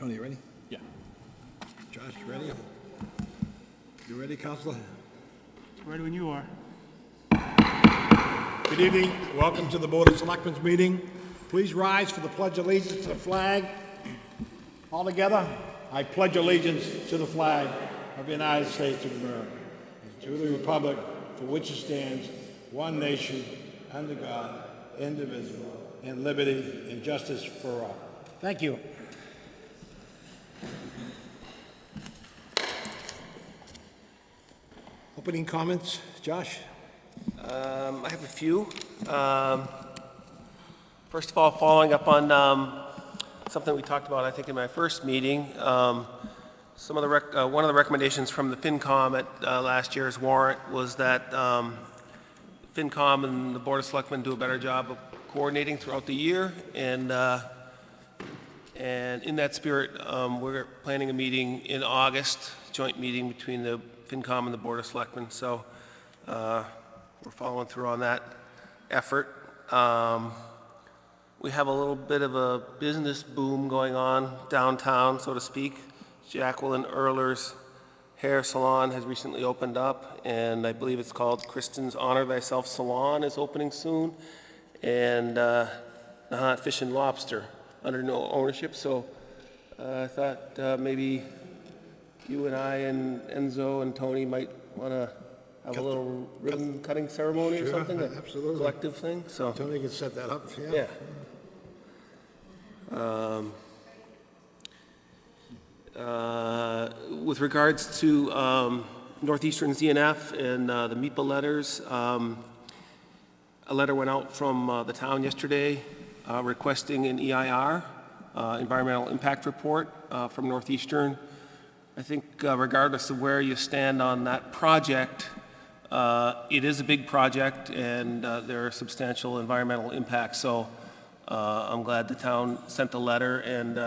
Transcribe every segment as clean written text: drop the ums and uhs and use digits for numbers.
Tony, you ready? Yeah. Josh, ready? You ready, Counselor? Ready when you are. Good evening. Welcome to the Board of Selectmen's meeting. Please rise for the Pledge of Allegiance to the flag. All together, I pledge allegiance to the flag of the United States of America, and to the republic for which it stands, one nation, under God, indivisible, and liberty and justice for all. Thank you. Opening comments, Josh? I have a few. First of all, following up on something we talked about, I think, in my first meeting, one of the recommendations from the FinCom at last year's warrant was that FinCom and the Board of Selectmen do a better job of coordinating throughout the year, and in that spirit, we're planning a meeting in August, joint meeting between the FinCom and the Board of Selectmen. So we're following through on that effort. We have a little bit of a business boom going on downtown, so to speak. Jacqueline Erler's hair salon has recently opened up, and I believe it's called Kristen's Honor Thyself Salon is opening soon, and Nahant Fish and Lobster under no ownership. So I thought maybe you and I and Enzo and Tony might want to have a little ribbon cutting ceremony or something, absolutely. Collective thing. So Tony can set that up, yeah. yeah. With regards to Northeastern ZNF and the MEPA letters, a letter went out from the town yesterday requesting an EIR, Environmental Impact Report, from Northeastern. I think regardless of where you stand on that project, it is a big project and there are substantial environmental impacts. So I'm glad the town sent the letter, and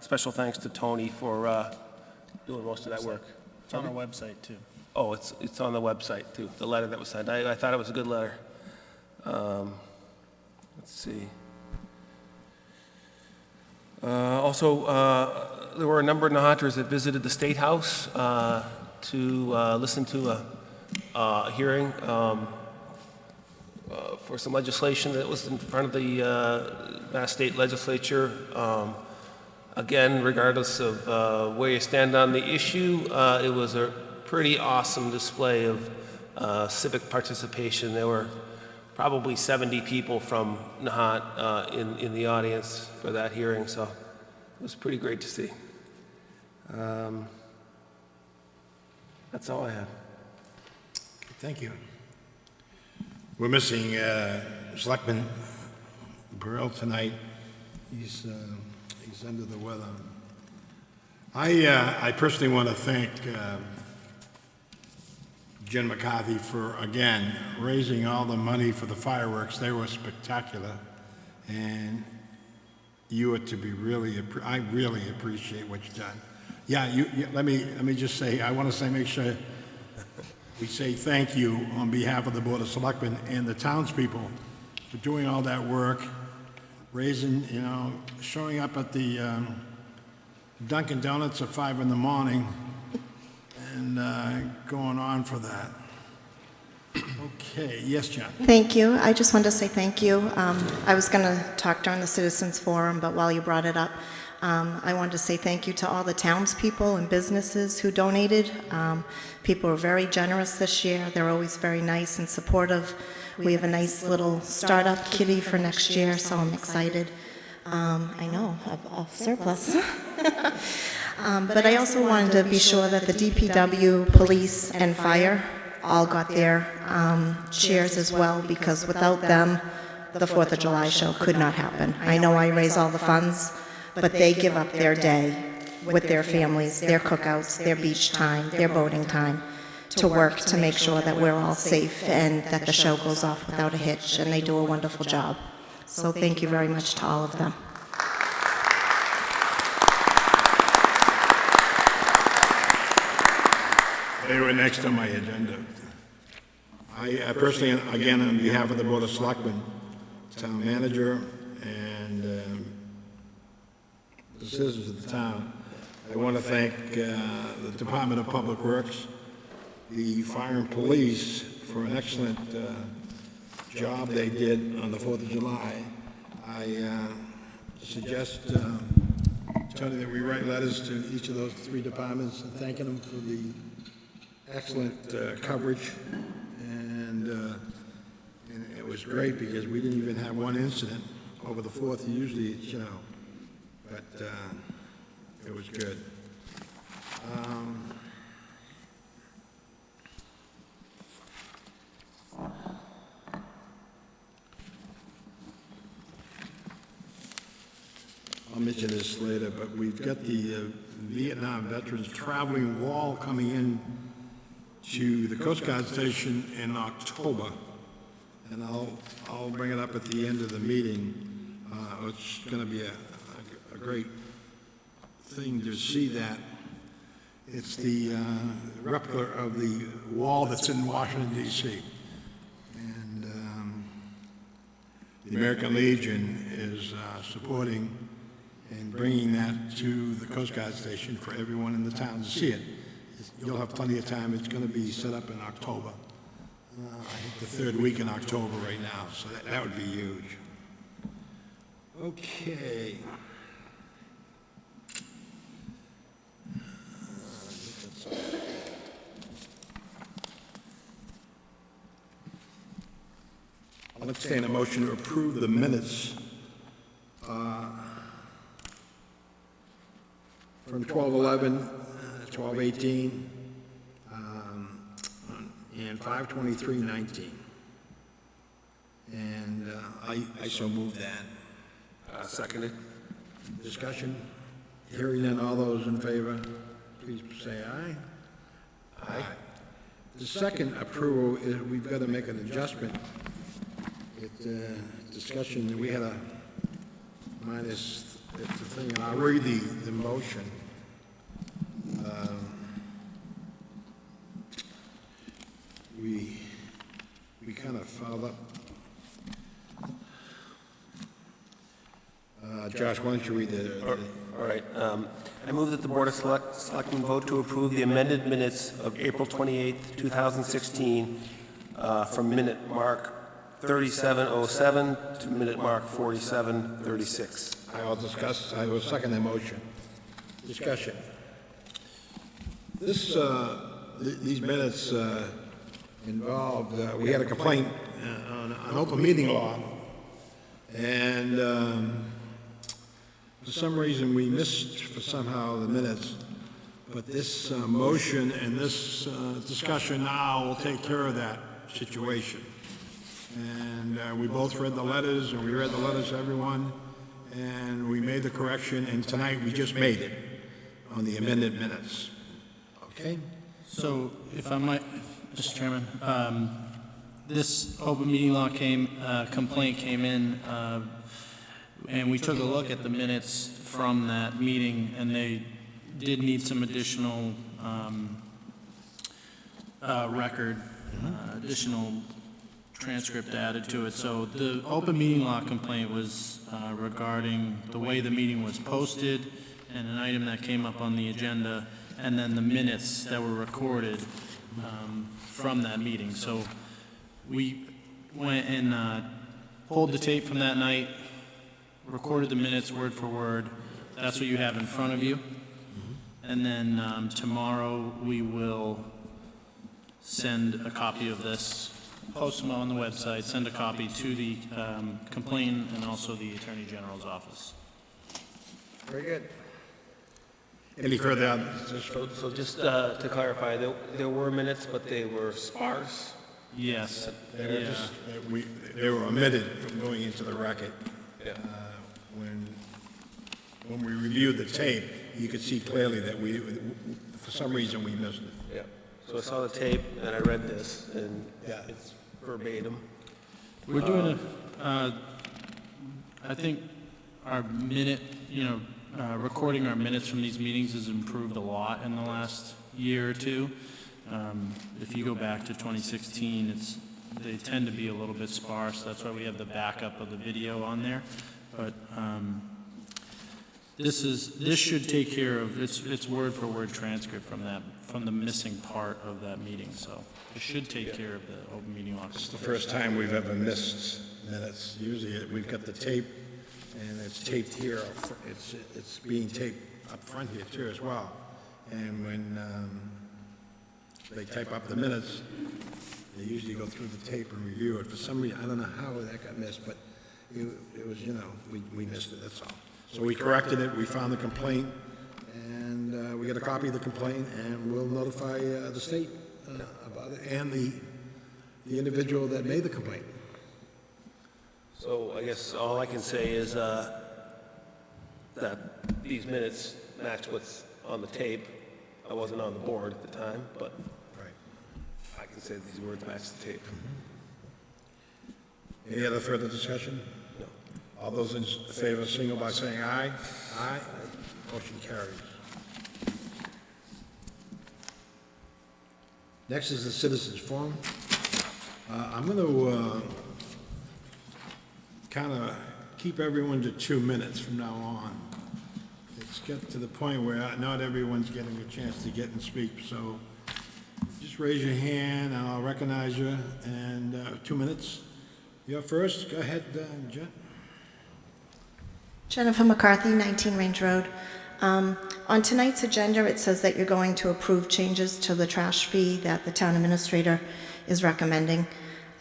special thanks to Tony for doing most of that work. It's on our website, too. Oh, it's on the website too, the letter that was sent. I thought it was a good letter. Let's see. Also, there were a number of Nahanters that visited the State House to listen to a hearing for some legislation that was in front of the Mass State Legislature. Again, regardless of where you stand on the issue, it was a pretty awesome display of civic participation. There were probably 70 people from Nahant in the audience for that hearing, so it was pretty great to see. That's all I have. Thank you. We're missing Selectman Burrell tonight. He's under the weather. I personally want to thank Jen McCarthy for, again, raising all the money for the fireworks. They were spectacular, and you are to be I really appreciate what you've done. Yeah, let me just say, I want to say, make sure we say thank you on behalf of the Board of Selectmen and the townspeople for doing all that work, raising, showing up at the Dunkin' Donuts at 5 in the morning and going on for that. Okay, yes, John. Thank you. I just wanted to say thank you. I was going to talk during the Citizens Forum, but while you brought it up, I wanted to say thank you to all the townspeople and businesses who donated. People were very generous this year. They're always very nice and supportive. We have a nice little startup kitty for next year, so I'm excited. I know, a surplus. But I also wanted to be sure that the DPW, police, and fire all got their cheers as well, because without them, the 4th of July show could not happen. I know I raise all the funds, but they give up their day with their families, their cookouts, their beach time, their boating time, to work to make sure that we're all safe and that the show goes off without a hitch, and they do a wonderful job. So thank you very much to all of them. They were next on my agenda. I personally, again, on behalf of the Board of Selectmen, town manager, and the citizens of the town, I want to thank the Department of Public Works, the Fire and Police for an excellent job they did on the 4th of July. I suggest, Tony, that we write letters to each of those three departments thanking them for the excellent coverage. And it was great because we didn't even have one incident over the 4th. Usually, it's, but it was good. I'll mention this later, but we've got the Vietnam Veterans Traveling Wall coming in to the Coast Guard Station in October, and I'll bring it up at the end of the meeting. It's going to be a great thing to see that. It's the replica of the wall that's in Washington, D.C. And the American Legion is supporting and bringing that to the Coast Guard Station for everyone in the town to see it. You'll have plenty of time. It's going to be set up in October. I think the third week in October right now, so that would be huge. Okay. I'll entertain a motion to approve the minutes from 12/11, 12/18, and 5/23/19. And I so move that. Seconded. Discussion? Hearing none, all those in favor, please say aye. Aye. The second approval is we've got to make an adjustment. Discussion, we had a minus the thing, and I'll read the motion. We kind of fouled up. Josh, why don't you read the... All right. I move that the Board of Selectmen vote to approve the amended minutes of April 28th, 2016, from minute mark 3707 to minute mark 4736. I will second the motion. Discussion. These minutes involved, we had a complaint on open meeting law, and for some reason we missed somehow the minutes, but this motion and this discussion now will take care of that situation. And we both read the letters, and we read the letters to everyone, and we made the correction, and tonight we just made it on the amended minutes. Okay? So if I might, Mr. Chairman, this open meeting law complaint came in, and we took a look at the minutes from that meeting, and they did need some additional record, additional transcript added to it. So the open meeting law complaint was regarding the way the meeting was posted and an item that came up on the agenda, and then the minutes that were recorded from that meeting. So we went and pulled the tape from that night, recorded the minutes word for word. That's what you have in front of you. And then tomorrow we will send a copy of this, post them on the website, send a copy to the complainant and also the Attorney General's office. Very good. Any further? So just to clarify, there were minutes, but they were sparse. Yes. They were omitted from going into the record. Yeah. When we reviewed the tape, you could see clearly that for some reason, we missed it. Yeah. So I saw the tape and I read this, and it's verbatim. We're doing I think our minute, recording our minutes from these meetings has improved a lot in the last year or two. If you go back to 2016, they tend to be a little bit sparse. That's why we have the backup of the video on there. But This should take care of, it's word for word transcript from the missing part of that meeting, so it should take care of the open meeting law. It's the first time we've ever missed minutes. Usually we've got the tape, and it's taped here, it's being taped up front here too as well. And when they type up the minutes, they usually go through the tape and review it. For some reason, I don't know how that got missed, but it was, we missed it, that's all. So we corrected it, we found the complaint, and we got a copy of the complaint, and we'll notify the state about it, and the individual that made the complaint. So I guess all I can say is that these minutes match what's on the tape. I wasn't on the board at the time, but Right. I can say these words match the tape. Any other further discussion? No. All those in favor signal by saying aye. Aye. Motion carries. Next is the citizens forum. I'm going to kind of keep everyone to 2 minutes from now on. It's get to the point where not everyone's getting a chance to get and speak, so just raise your hand and I'll recognize you, and 2 minutes. You're first. Go ahead, Jen. Jennifer McCarthy, 19 Range Road. On tonight's agenda, it says that you're going to approve changes to the trash fee that the town administrator is recommending.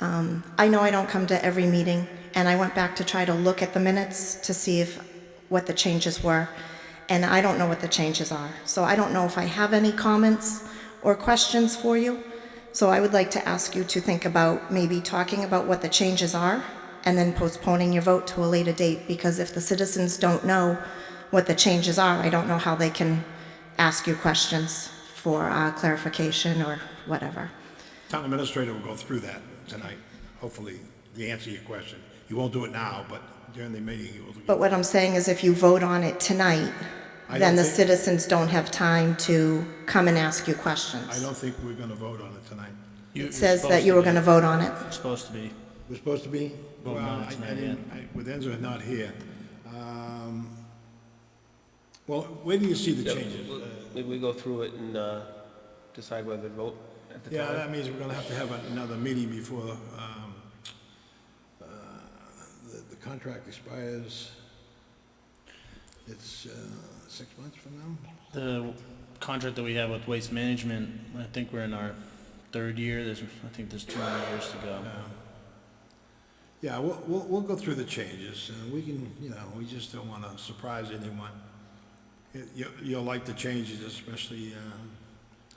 I know I don't come to every meeting, and I went back to try to look at the minutes to see what the changes were, and I don't know what the changes are. So I don't know if I have any comments or questions for you. So I would like to ask you to think about maybe talking about what the changes are and then postponing your vote to a later date, because if the citizens don't know what the changes are, I don't know how they can ask you questions for clarification or whatever. Town administrator will go through that tonight, hopefully, to answer your question. You won't do it now, but during the meeting, you will. But what I'm saying is if you vote on it tonight, then the citizens don't have time to come and ask you questions. I don't think we're going to vote on it tonight. It says that you were going to vote on it. It's supposed to be. We're supposed to be? Vote Well, on it tonight, with Enzo not here. Well, where do you see the changes? Maybe we go through it and decide whether to vote at the Yeah, time. that means we're going to have another meeting before the contract expires. It's 6 months from now? The contract that we have with Waste Management, I think we're in our third year. I think there's 2 more years to go. Yeah, we'll go through the changes, and we can, we just don't want to surprise anyone. You'll like the changes, especially,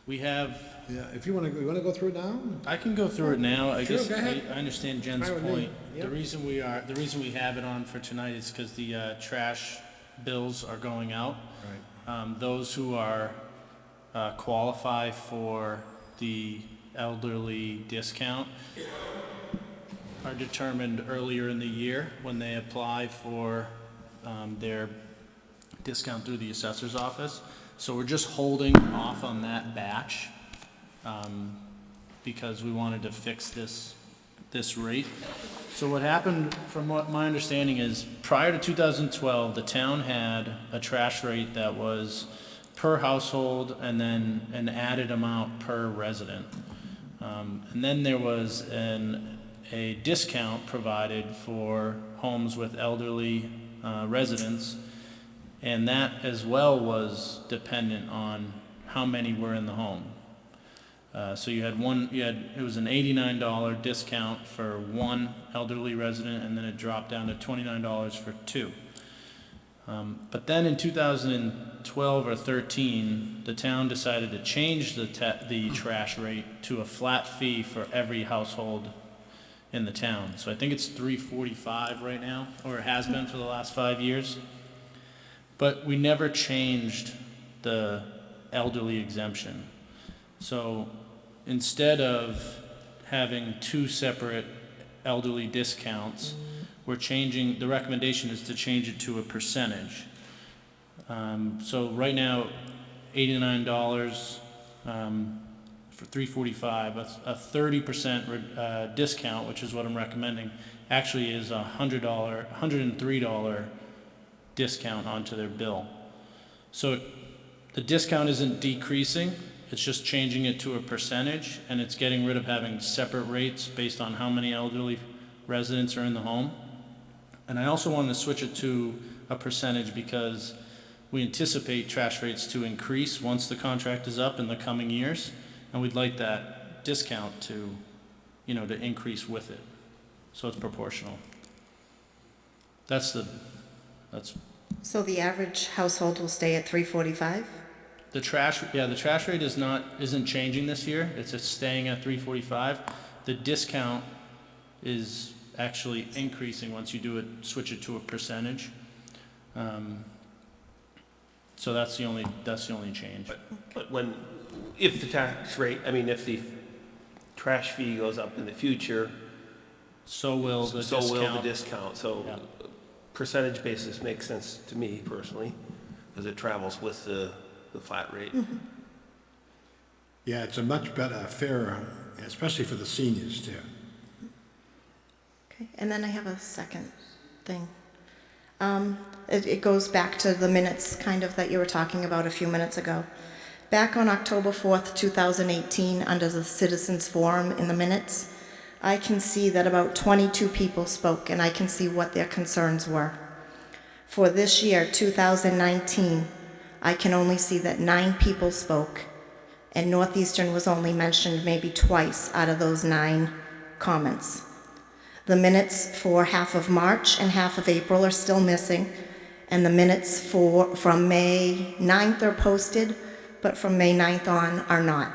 We have, yeah, if you want to go through it now? I can go through it now. I Sure, guess go ahead. I understand Jen's Fine with me. point. Yep. The reason we have it on for tonight is because the trash bills are going out. Right. Those who are qualify for the elderly discount are determined earlier in the year when they apply for their discount through the assessor's office. So we're just holding off on that batch because we wanted to fix this rate. So what happened, from what my understanding is, prior to 2012, the town had a trash rate that was per household and then an added amount per resident. And then there was a discount provided for homes with elderly residents, and that as well was dependent on how many were in the home. So it was an $89 discount for one elderly resident, and then it dropped down to $29 for two. But then in 2012 or 13, the town decided to change the trash rate to a flat fee for every household in the town. So I think it's $3.45 right now, or it has been for the last 5 years. But we never changed the elderly exemption. So instead of having two separate elderly discounts, the recommendation is to change it to a percentage. So right now, $89 for $3.45, a 30% discount, which is what I'm recommending, actually is $103 discount onto their bill. So the discount isn't decreasing, it's just changing it to a percentage, and it's getting rid of having separate rates based on how many elderly residents are in the home. And I also wanted to switch it to a percentage because we anticipate trash rates to increase once the contract is up in the coming years, and we'd like that discount to, to increase with it, so it's proportional. That's So the average household will stay at $345? the trash rate isn't changing this year. It's just staying at $345. The discount is actually increasing once you switch it to a percentage. So that's the only change. But if the tax rate, if the trash fee goes up in the future, So will the so discount. will the discount. So Yeah. percentage basis makes sense to me personally, because it travels with the flat rate. Yeah, it's a much better, fairer, especially for the seniors too. Okay, and then I have a second thing. It goes back to the minutes kind of that you were talking about a few minutes ago. Back on October 4th, 2018, under the Citizens Forum in the minutes, I can see that about 22 people spoke, and I can see what their concerns were. For this year, 2019, I can only see that 9 people spoke, and Northeastern was only mentioned maybe twice out of those 9 comments. The minutes for half of March and half of April are still missing, and the minutes from May 9th are posted, but from May 9th on are not.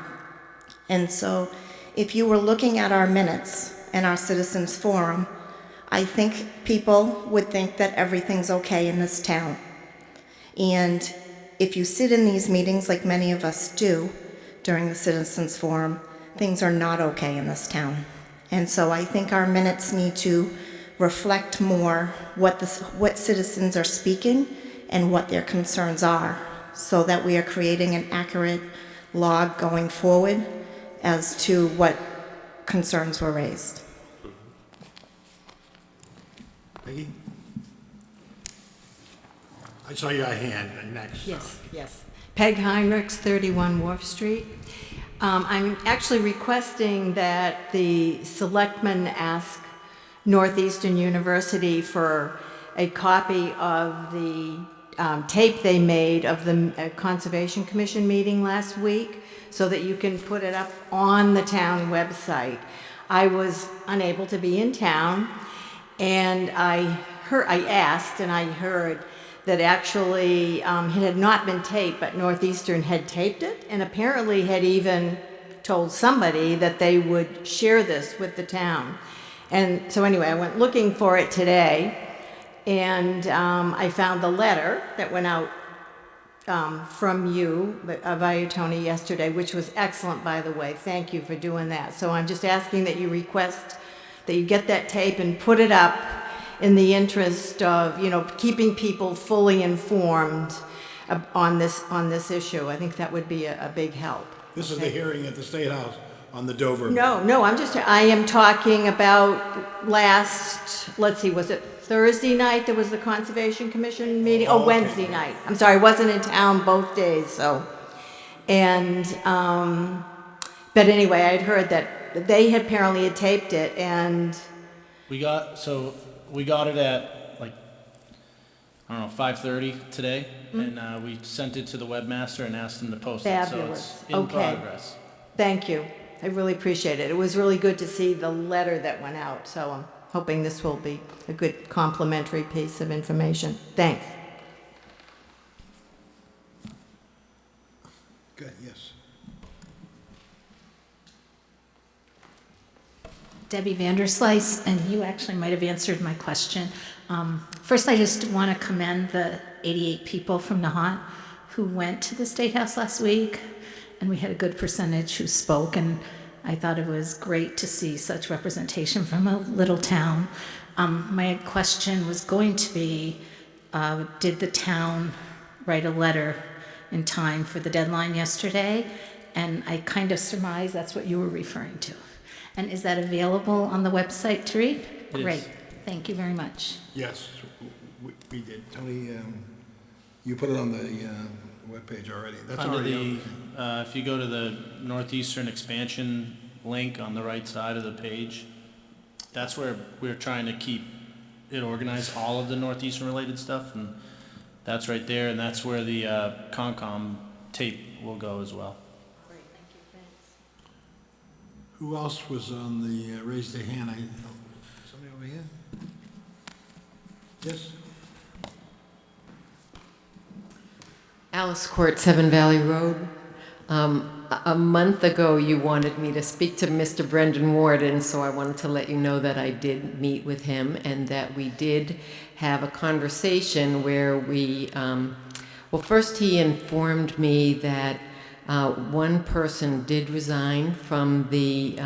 And so if you were looking at our minutes and our Citizens Forum, I think people would think that everything's okay in this town. And if you sit in these meetings like many of us do during the Citizens Forum, things are not okay in this town. And so I think our minutes need to reflect more what citizens are speaking and what their concerns are, so that we are creating an accurate log going forward as to what concerns were raised. Peggy? I saw your hand next. Yes. Peg Heinrichs, 31 Wharf Street. I'm actually requesting that the Selectmen ask Northeastern University for a copy of the tape they made of the Conservation Commission meeting last week, so that you can put it up on the town website. I was unable to be in town, and I asked and I heard that actually it had not been taped, but Northeastern had taped it, and apparently had even told somebody that they would share this with the town. And so anyway, I went looking for it today, and I found the letter that went out from you via Tony yesterday, which was excellent, by the way. Thank you for doing that. So I'm just asking that you request that you get that tape and put it up in the interest of, keeping people fully informed on this issue. I think that would be a big help. This is the hearing at the State House on the Dover. No, I am talking about was it Thursday night there was the Conservation Commission meeting? Oh, okay. Wednesday night. I'm sorry, I wasn't in town both days, so. And, but anyway, I'd heard that they had apparently taped it, and We got it at 5:30 today, and we sent it to the webmaster and asked him to post it. So Fabulous. it's in Okay. progress. thank you. I really appreciate it. It was really good to see the letter that went out, so I'm hoping this will be a good complimentary piece of information. Thanks. Good, yes. Debbie Vanderslice, and you actually might have answered my question. First, I just want to commend the 88 people from Nahant who went to the State House last week, and we had a good percentage who spoke, and I thought it was great to see such representation from a little town. My question was going to be, did the town write a letter in time for the deadline yesterday? And I kind of surmise that's what you were referring to. And is that available on the website to read? It is. Great, thank you very much. Yes, We did. Tony, you put it on the webpage already. That's Under already the, if you go to the Northeastern Expansion link on the right side of the page, that's where we're trying to keep it organized, all of the Northeastern related stuff, and that's right there, and that's where the Concom tape will go as well. Great, thank you, thanks. Who else was on the raise their hand? Somebody over here? Yes? Alice Court, 7 Valley Road. A month ago, you wanted me to speak to Mr. Brendan Ward, and so I wanted to let you know that I did meet with him and that we did have a conversation where we, well, first he informed me that one person did resign from the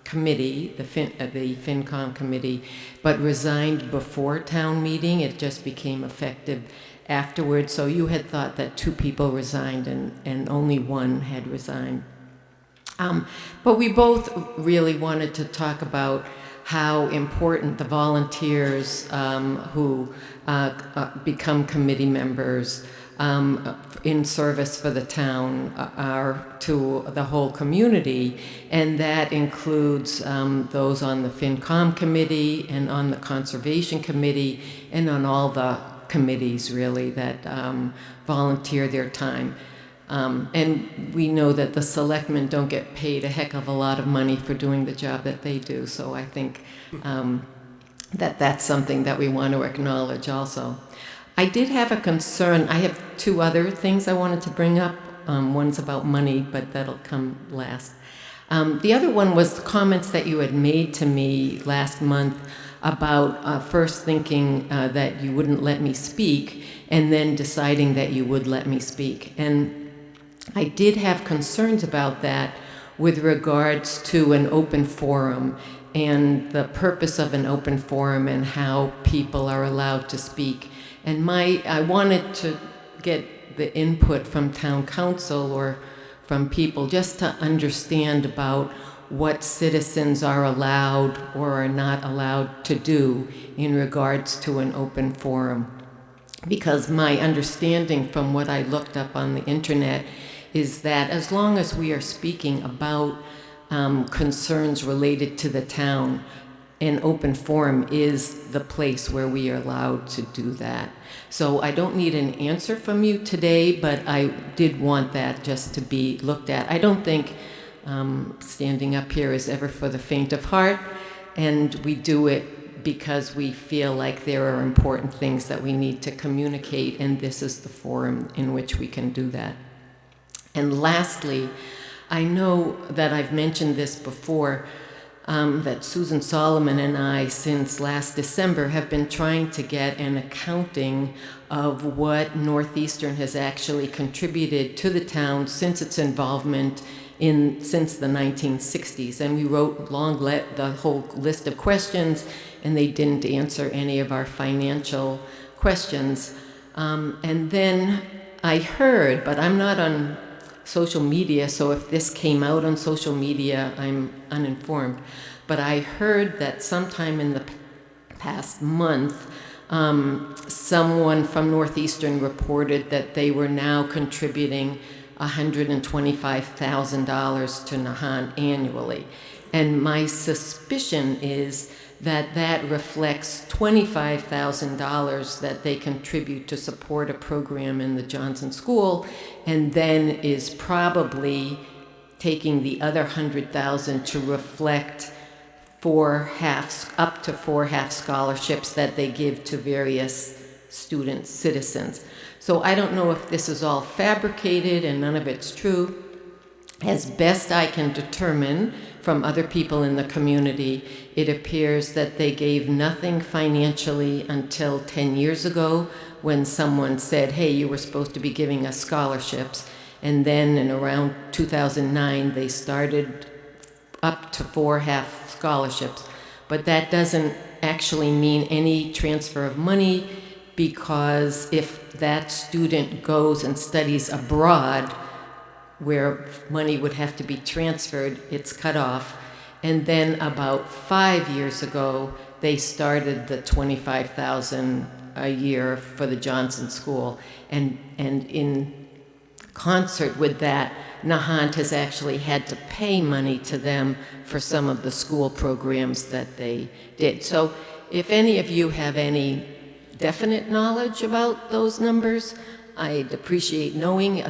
committee, the FinCom committee, but resigned before town meeting. It just became effective afterwards. So you had thought that 2 people resigned and only one had resigned. But we both really wanted to talk about how important the volunteers who become committee members in service for the town are to the whole community, and that includes those on the FinCom committee and on the Conservation Committee and on all the committees really that volunteer their time. And we know that the selectmen don't get paid a heck of a lot of money for doing the job that they do, so I think that that's something that we want to acknowledge also. I did have a concern. I have 2 other things I wanted to bring up. One's about money, but that'll come last. The other one was the comments that you had made to me last month about first thinking that you wouldn't let me speak and then deciding that you would let me speak. And I did have concerns about that with regards to an open forum and the purpose of an open forum and how people are allowed to speak. And I wanted to get the input from town council or from people just to understand about what citizens are allowed or are not allowed to do in regards to an open forum. Because my understanding from what I looked up on the internet is that as long as we are speaking about concerns related to the town, an open forum is the place where we are allowed to do that. So I don't need an answer from you today, but I did want that just to be looked at. I don't think standing up here is ever for the faint of heart, and we do it because we feel like there are important things that we need to communicate, and this is the forum in which we can do that. And lastly, I know that I've mentioned this before, that Susan Solomon and I, since last December, have been trying to get an accounting of what Northeastern has actually contributed to the town since its involvement since the 1960s. And we wrote the whole list of questions, and they didn't answer any of our financial questions. And then I heard, but I'm not on social media, so if this came out on social media, I'm uninformed. But I heard that sometime in the past month, someone from Northeastern reported that they were now contributing $125,000 to Nahant annually. And my suspicion is that that reflects $25,000 that they contribute to support a program in the Johnson School, and then is probably taking the other $100,000 to reflect up to 4 half scholarships that they give to various students, citizens. So I don't know if this is all fabricated and none of it's true. As best I can determine from other people in the community, it appears that they gave nothing financially until 10 years ago when someone said, hey, you were supposed to be giving us scholarships. And then in around 2009, they started up to 4 half scholarships. But that doesn't actually mean any transfer of money, because if that student goes and studies abroad, where money would have to be transferred, it's cut off. And then about 5 years ago, they started the $25,000 a year for the Johnson School. And in concert with that, Nahant has actually had to pay money to them for some of the school programs that they did. So if any of you have any definite knowledge about those numbers, I'd appreciate knowing.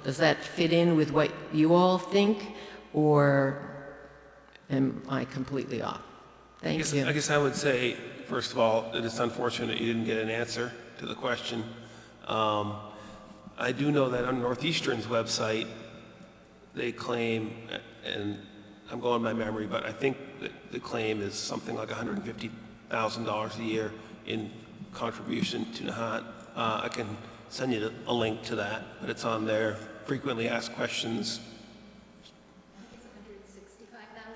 Does that fit in with what you all think, or am I completely off? Thank you. I guess I would say, first of all, that it's unfortunate you didn't get an answer to the question. I do know that on Northeastern's website, they claim, and I'm going by memory, but I think that the claim is something like $150,000 a year in contribution to Nahant. I can send you a link to that, but it's on there. Frequently asked questions.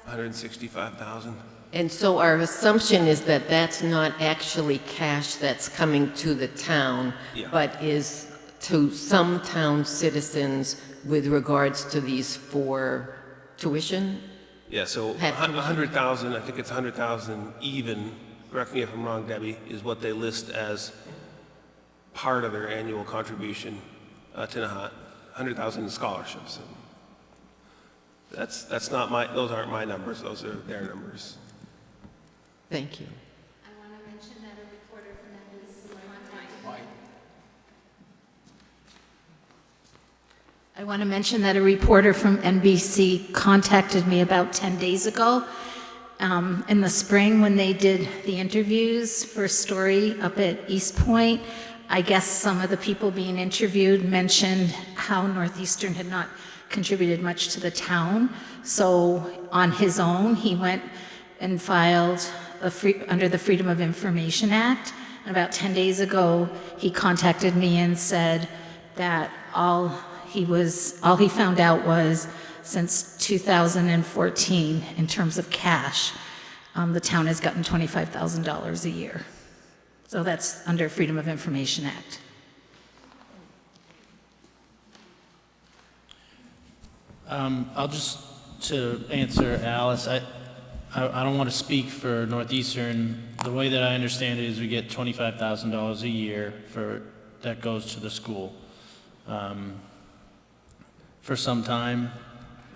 $165,000. And so our assumption is that that's not actually cash that's coming to the town, Yeah. but is to some town citizens with regards to these 4 tuition? Yeah, so Half tuition. 100,000, I think it's 100,000 even, correct me if I'm wrong, Debbie, is what they list as part of their annual contribution to Nahant. 100,000 in scholarships. That's not those aren't my numbers, those are their numbers. Thank you. I want to mention that a reporter from NBC contacted me. I want to mention that a reporter from NBC contacted me about 10 days ago in the spring when they did the interviews for a story up at East Point. I guess some of the people being interviewed mentioned how Northeastern had not contributed much to the town. So on his own, he went and filed under the Freedom of Information Act. And about 10 days ago, he contacted me and said that all he found out was since 2014, in terms of cash, the town has gotten $25,000 a year. So that's under Freedom of Information Act. I'll just, to answer Alice, I don't want to speak for Northeastern. The way that I understand it is we get $25,000 a year that goes to the school. For some time,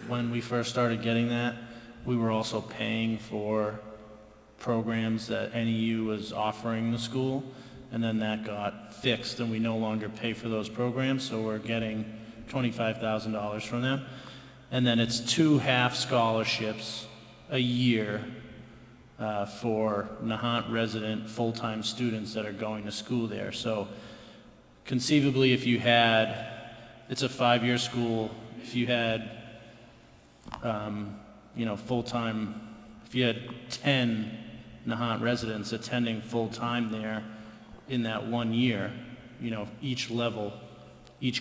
when we first started getting that, we were also paying for programs that NEU was offering the school, and then that got fixed and we no longer pay for those programs, so we're getting $25,000 from them. And then it's 2 half scholarships a year for Nahant resident full-time students that are going to school there. So conceivably, if you had, it's a 5-year school, if you had, full-time, if you had 10 Nahant residents attending full-time there in that 1 year, each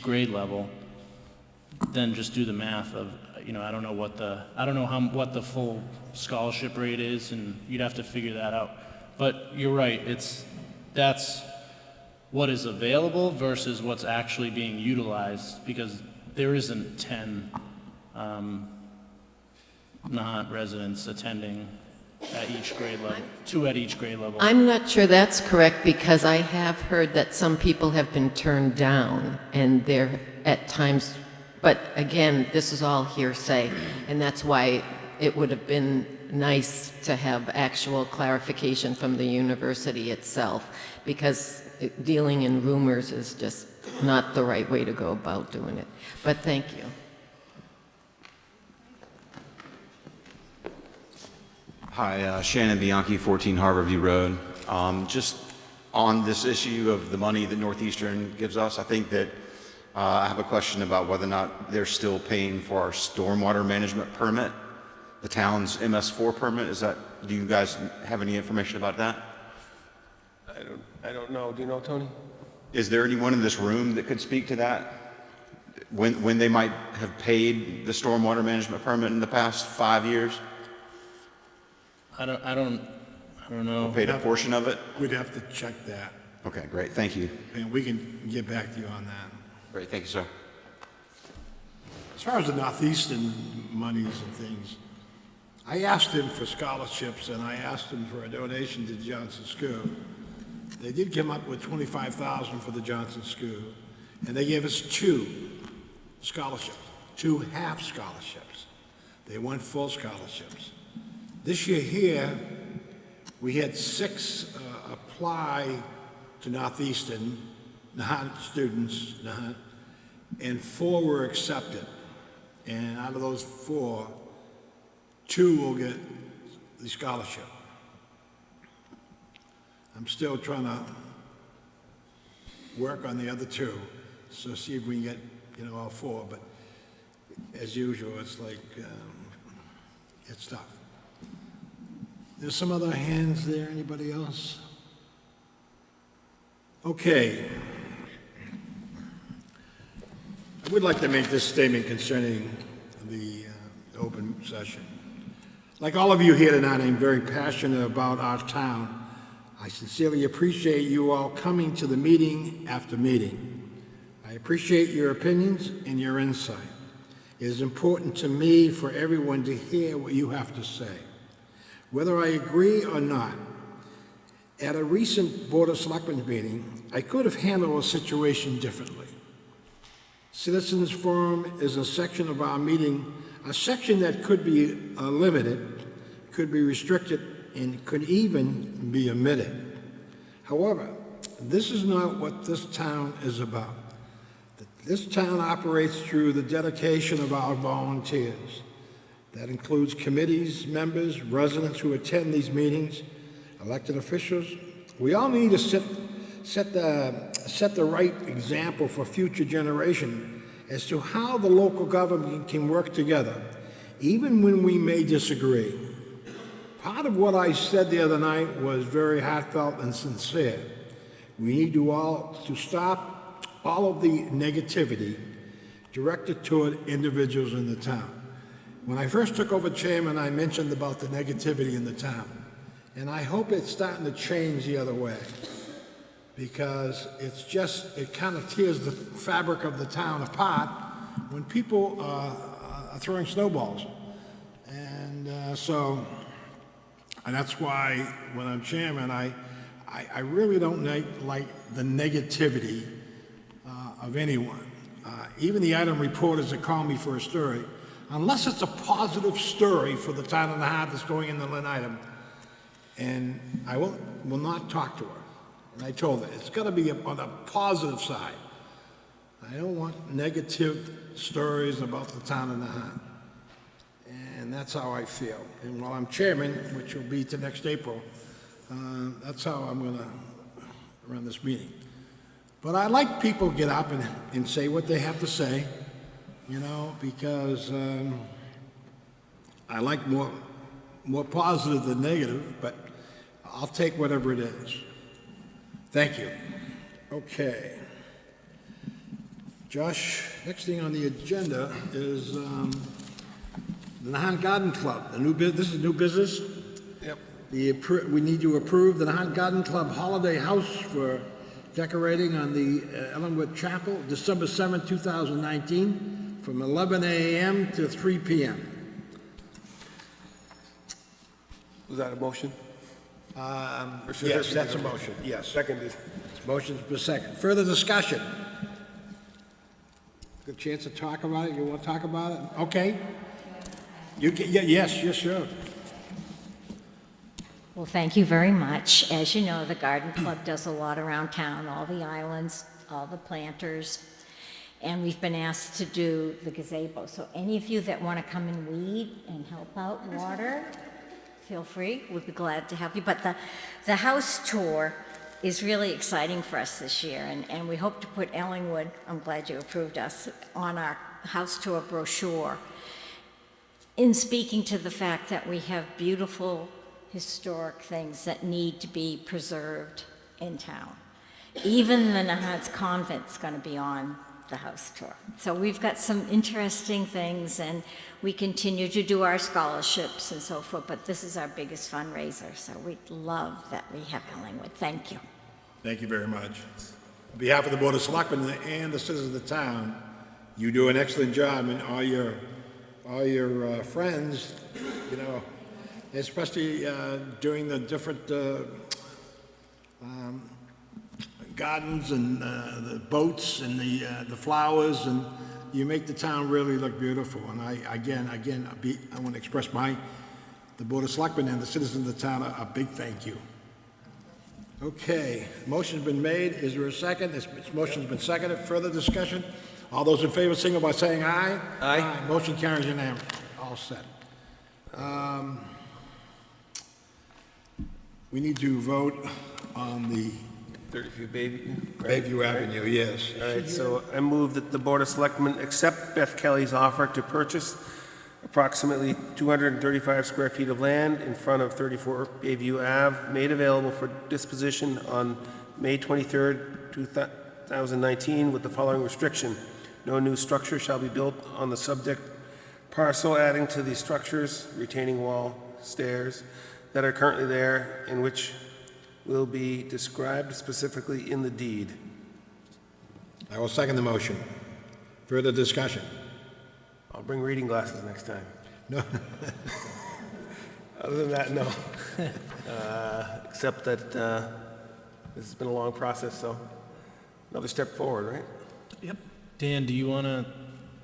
grade level, then just do the math of, I don't know what the full scholarship rate is, and you'd have to figure that out. But you're right, that's what is available versus what's actually being utilized, because there isn't 10 Nahant residents attending at each grade level, 2 at each grade level. I'm not sure that's correct, because I have heard that some people have been turned down, and they're at times, but again, this is all hearsay, and that's why it would have been nice to have actual clarification from the university itself, because dealing in rumors is just not the right way to go about doing it. But thank you. Hi, Shannon Bianchi, 14 Harborview Road. Just on this issue of the money that Northeastern gives us, I think that I have a question about whether or not they're still paying for our stormwater management permit, the town's MS4 permit. Do you guys have any information about that? I don't know. Do you know, Tony? Is there anyone in this room that could speak to that? When they might have paid the stormwater management permit in the past 5 years? I don't know. Paid a portion of it? We'd have to check that, Okay, great, thank you. and we can get back to you on that. Great, thank you, sir. As far as the Northeastern monies and things, I asked him for scholarships and I asked him for a donation to Johnson School. they did come up with $25,000 for the Johnson School, and they gave us 2 scholarships, 2 half scholarships. They weren't full scholarships. This year here, we had 6 apply to Northeastern, Nahant students, Nahant, and 4 were accepted. And out of those 4, 2 will get the scholarship. I'm still trying to work on the other 2, so see if we can get, all 4, but as usual, it's like, it's tough. There's some other hands there, anybody else? Okay. I would like to make this statement concerning the open session. Like all of you here tonight, I'm very passionate about our town. I sincerely appreciate you all coming to the meeting after meeting. I appreciate your opinions and your insight. It is important to me for everyone to hear what you have to say. Whether I agree or not, at a recent Board of Selectmen meeting, I could have handled a situation differently. Citizens Forum is a section of our meeting, a section that could be limited, could be restricted, and could even be omitted. However, this is not what this town is about. This town operates through the dedication of our volunteers. That includes committees, members, residents who attend these meetings, elected officials. We all need to set the right example for future generations as to how the local government can work together, even when we may disagree. Part of what I said the other night was very heartfelt and sincere. We need to stop all of the negativity directed toward individuals in the town. When I first took over chairman, I mentioned about the negativity in the town. And I hope it's starting to change the other way, because it kind of tears the fabric of the town apart when people are throwing snowballs. And and that's why when I'm chairman, I really don't like the negativity of anyone. Even the item reporters that call me for a story, unless it's a positive story for the town of Nahant that's going in the Lynn item, and I will not talk to her. And I told her, it's got to be on the positive side. I don't want negative stories about the town of Nahant. And that's how I feel. And while I'm chairman, which will be to next April, that's how I'm going to run this meeting. But I like people to get up and say what they have to say, because I like more positive than negative, but I'll take whatever it is. Thank you. Okay. Josh, next thing on the agenda is the Nahant Garden Club. This is new business? Yep. We need to approve the Nahant Garden Club Holiday House for decorating on the Ellenwood Chapel, December 7, 2019, from 11 a.m. to 3 p.m. Was that a motion? Yes, that's a motion, yes. Seconded. Motion's been second. Further discussion? Good chance to talk about it? You want to talk about it? Okay. You can, yes, sure. Well, thank you very much. As you know, the Garden Club does a lot around town, all the islands, all the planters, and we've been asked to do the gazebo. So any of you that want to come and weed and help out water, feel free. We'd be glad to have you. But the house tour is really exciting for us this year, and we hope to put Ellenwood, I'm glad you approved us, on our house tour brochure, in speaking to the fact that we have beautiful historic things that need to be preserved in town. Even the Nahant's Convent's going to be on the house tour. So we've got some interesting things, and we continue to do our scholarships and so forth, but this is our biggest fundraiser, so we love that we have Ellenwood. Thank you. Thank you very much. On behalf of the Board of Selectmen and the citizens of the town, you do an excellent job, and all your friends, especially during the different gardens and the boats and the flowers, and you make the town really look beautiful. And I want to express the Board of Selectmen and the citizens of the town a big thank you. Okay, motion's been made. Is there a second? This motion's been seconded. Further discussion? All those in favor signal by saying aye. Aye. Motion carries unanimously. All set. We need to vote on the 32 Bayview. Bayview Avenue, yes. All right, so I move that the Board of Selectmen accept Beth Kelly's offer to purchase approximately 235 square feet of land in front of 34 Bayview Ave, made available for disposition on May 23rd, 2019, with the following restriction. No new structure shall be built on the subject parcel, adding to the structures, retaining wall, stairs that are currently there, and which will be described specifically in the deed. I will second the motion. Further discussion? I'll bring reading glasses next time. No. Other than that, no. Except that this has been a long process, so another step forward, right? Yep. Dan, do you want to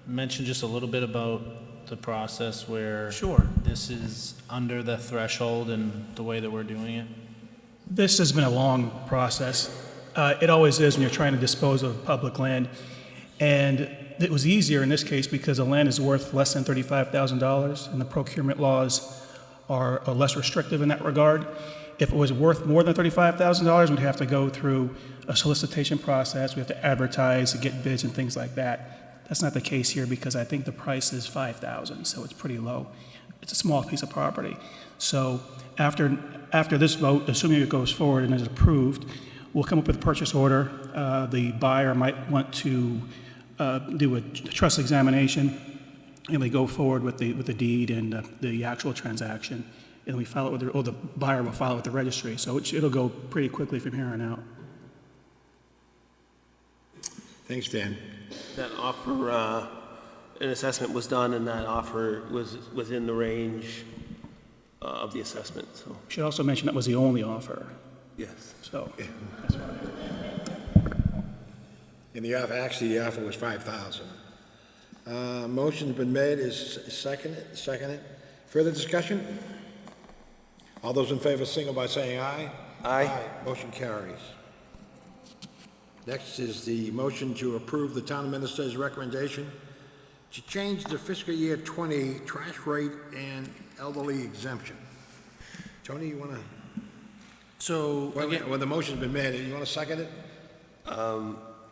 mention just a little bit about the process where Sure. this is under the threshold and the way that we're doing it? This has been a long process. It always is when you're trying to dispose of public land. And it was easier in this case because the land is worth less than $35,000, and the procurement laws are less restrictive in that regard. If it was worth more than $35,000, we'd have to go through a solicitation process. We have to advertise and get bids and things like that. That's not the case here because I think the price is $5,000, so it's pretty low. It's a small piece of property. So after this vote, assuming it goes forward and is approved, we'll come up with a purchase order. The buyer might want to do a trust examination, and we go forward with the deed and the actual transaction, and we file it with the buyer will file it with the registry. So it'll go pretty quickly from here on out. Thanks, Dan. That offer, an assessment was done, and that offer was within the range of the assessment, so, Should also mention that was the only offer. yes. So that's why. And the offer was $5,000. Motion's been made. Is seconded? Further discussion? All those in favor signal by saying aye. Aye. Motion carries. Next is the motion to approve the town administrator's recommendation to change the fiscal year 20 trash rate and elderly exemption. Tony, you want to? So, again, Well, the motion's been made. You want to second it?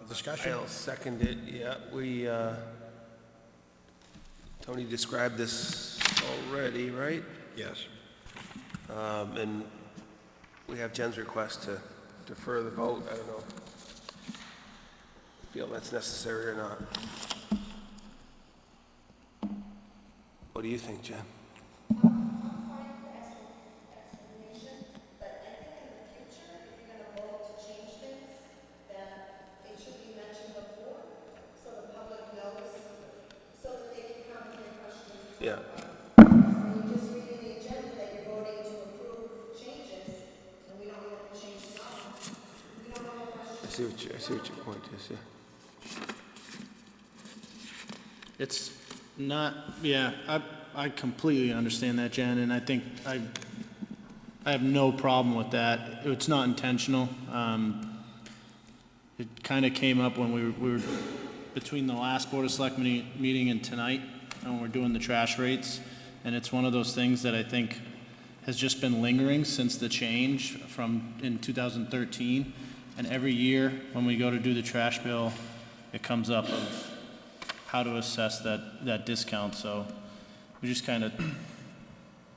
Discussion? I'll second it, yeah. Tony described this already, right? Yes. And we have Jen's request to defer the vote. I don't know. Feel that's necessary or not. What do you think, Jen? Yeah. When you just read in the agenda that you're voting to approve changes, and we don't know what the changes are, we don't know what questions. I see what your point is, yeah. it's not, yeah, I completely understand that, Jen, and I think I have no problem with that. It's not intentional. It kind of came up when we were between the last Board of Selectmen meeting and tonight, and we're doing the trash rates, and it's one of those things that I think has just been lingering since the change from in 2013, and every year when we go to do the trash bill, it comes up of how to assess that discount, so we just kind of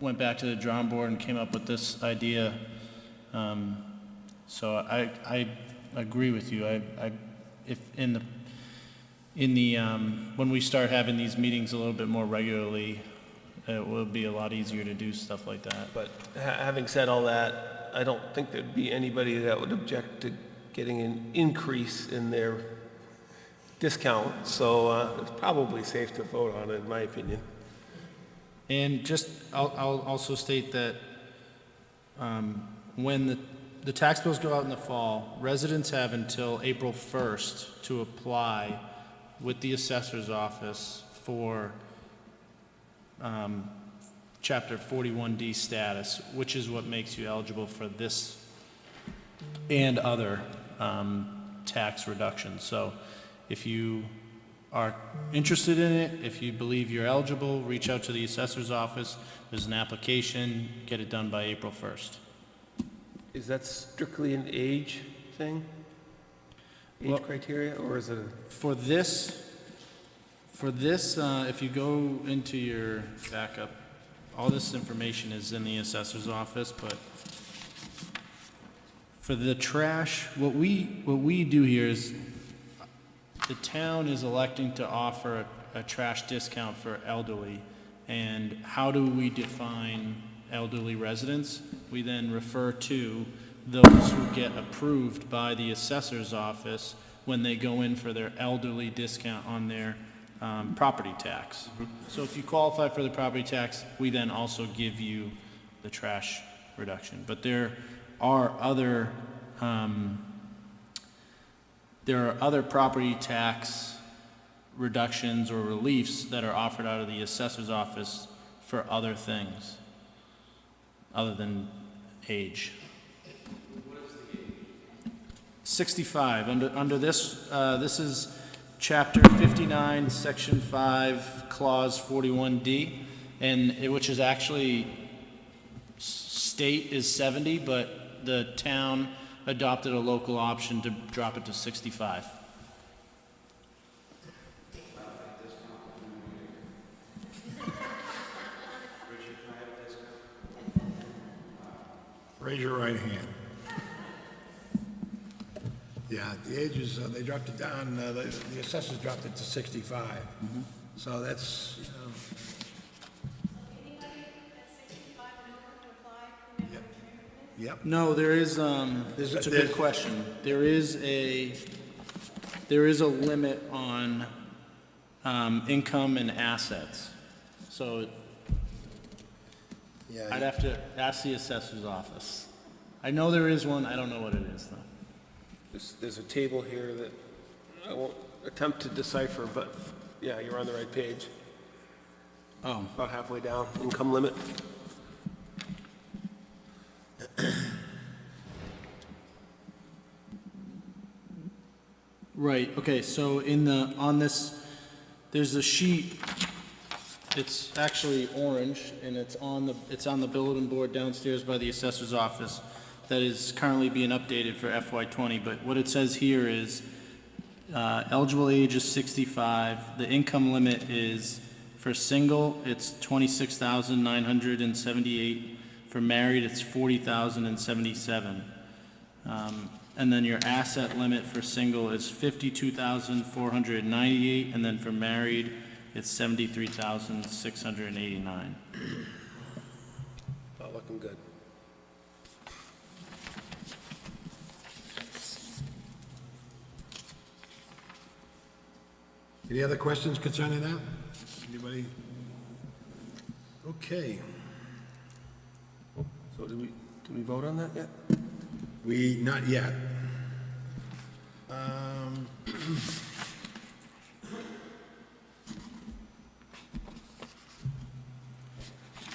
went back to the drawing board and came up with this idea. So I agree with you. If in the when we start having these meetings a little bit more regularly, it will be a lot easier to do stuff like that. But having said all that, I don't think there'd be anybody that would object to getting an increase in their discount, so it's probably safe to vote on it, in my opinion. And just, I'll also state that when the tax bills go out in the fall. Residents have until April 1st to apply with the assessor's office for Chapter 41D status, which is what makes you eligible for this and other tax reductions. So if you are interested in it, if you believe you're eligible, reach out to the assessor's office. There's an application, get it done by April 1st. Is that strictly an age thing? Age criteria, or is it a... For this, if you go into your backup, all this information is in the assessor's office, but for the trash, what we do here is the town is electing to offer a trash discount for elderly. And how do we define elderly residents? We then refer to those who get approved by the assessor's office when they go in for their elderly discount on their property tax. So if you qualify for the property tax, we then also give you the trash reduction. But there are other property tax reductions or reliefs that are offered out of the assessor's office for other things, other than age. What is the age? 65. Under this, this is Chapter 59, Section 5, Clause 41D, which is actually, state is 70, but the town adopted a local option to drop it to 65. Raise your right hand. Yeah, the ages, they dropped it down, the assessors dropped it to 65. So that's, you know. Yep. No, there is, it's a good question. There is a limit on income and assets. So Yeah. I'd have to ask the assessor's office. I know there is one, I don't know what it is though. There's a table here that I won't attempt to decipher, but yeah, you're on the right page. Oh. About halfway down, income limit. Right, okay, so on this, there's a sheet, it's actually orange, and it's on the bulletin board downstairs by the assessor's office that is currently being updated for FY20, but what it says here is eligible age is 65, the income limit is, for single, it's 26,978, for married, it's 40,077. And then your asset limit for single is 52,498, and then for married, it's 73,689. Oh, looking good. Any other questions concerning that? Anybody? Okay. So did we vote on that yet? Not yet.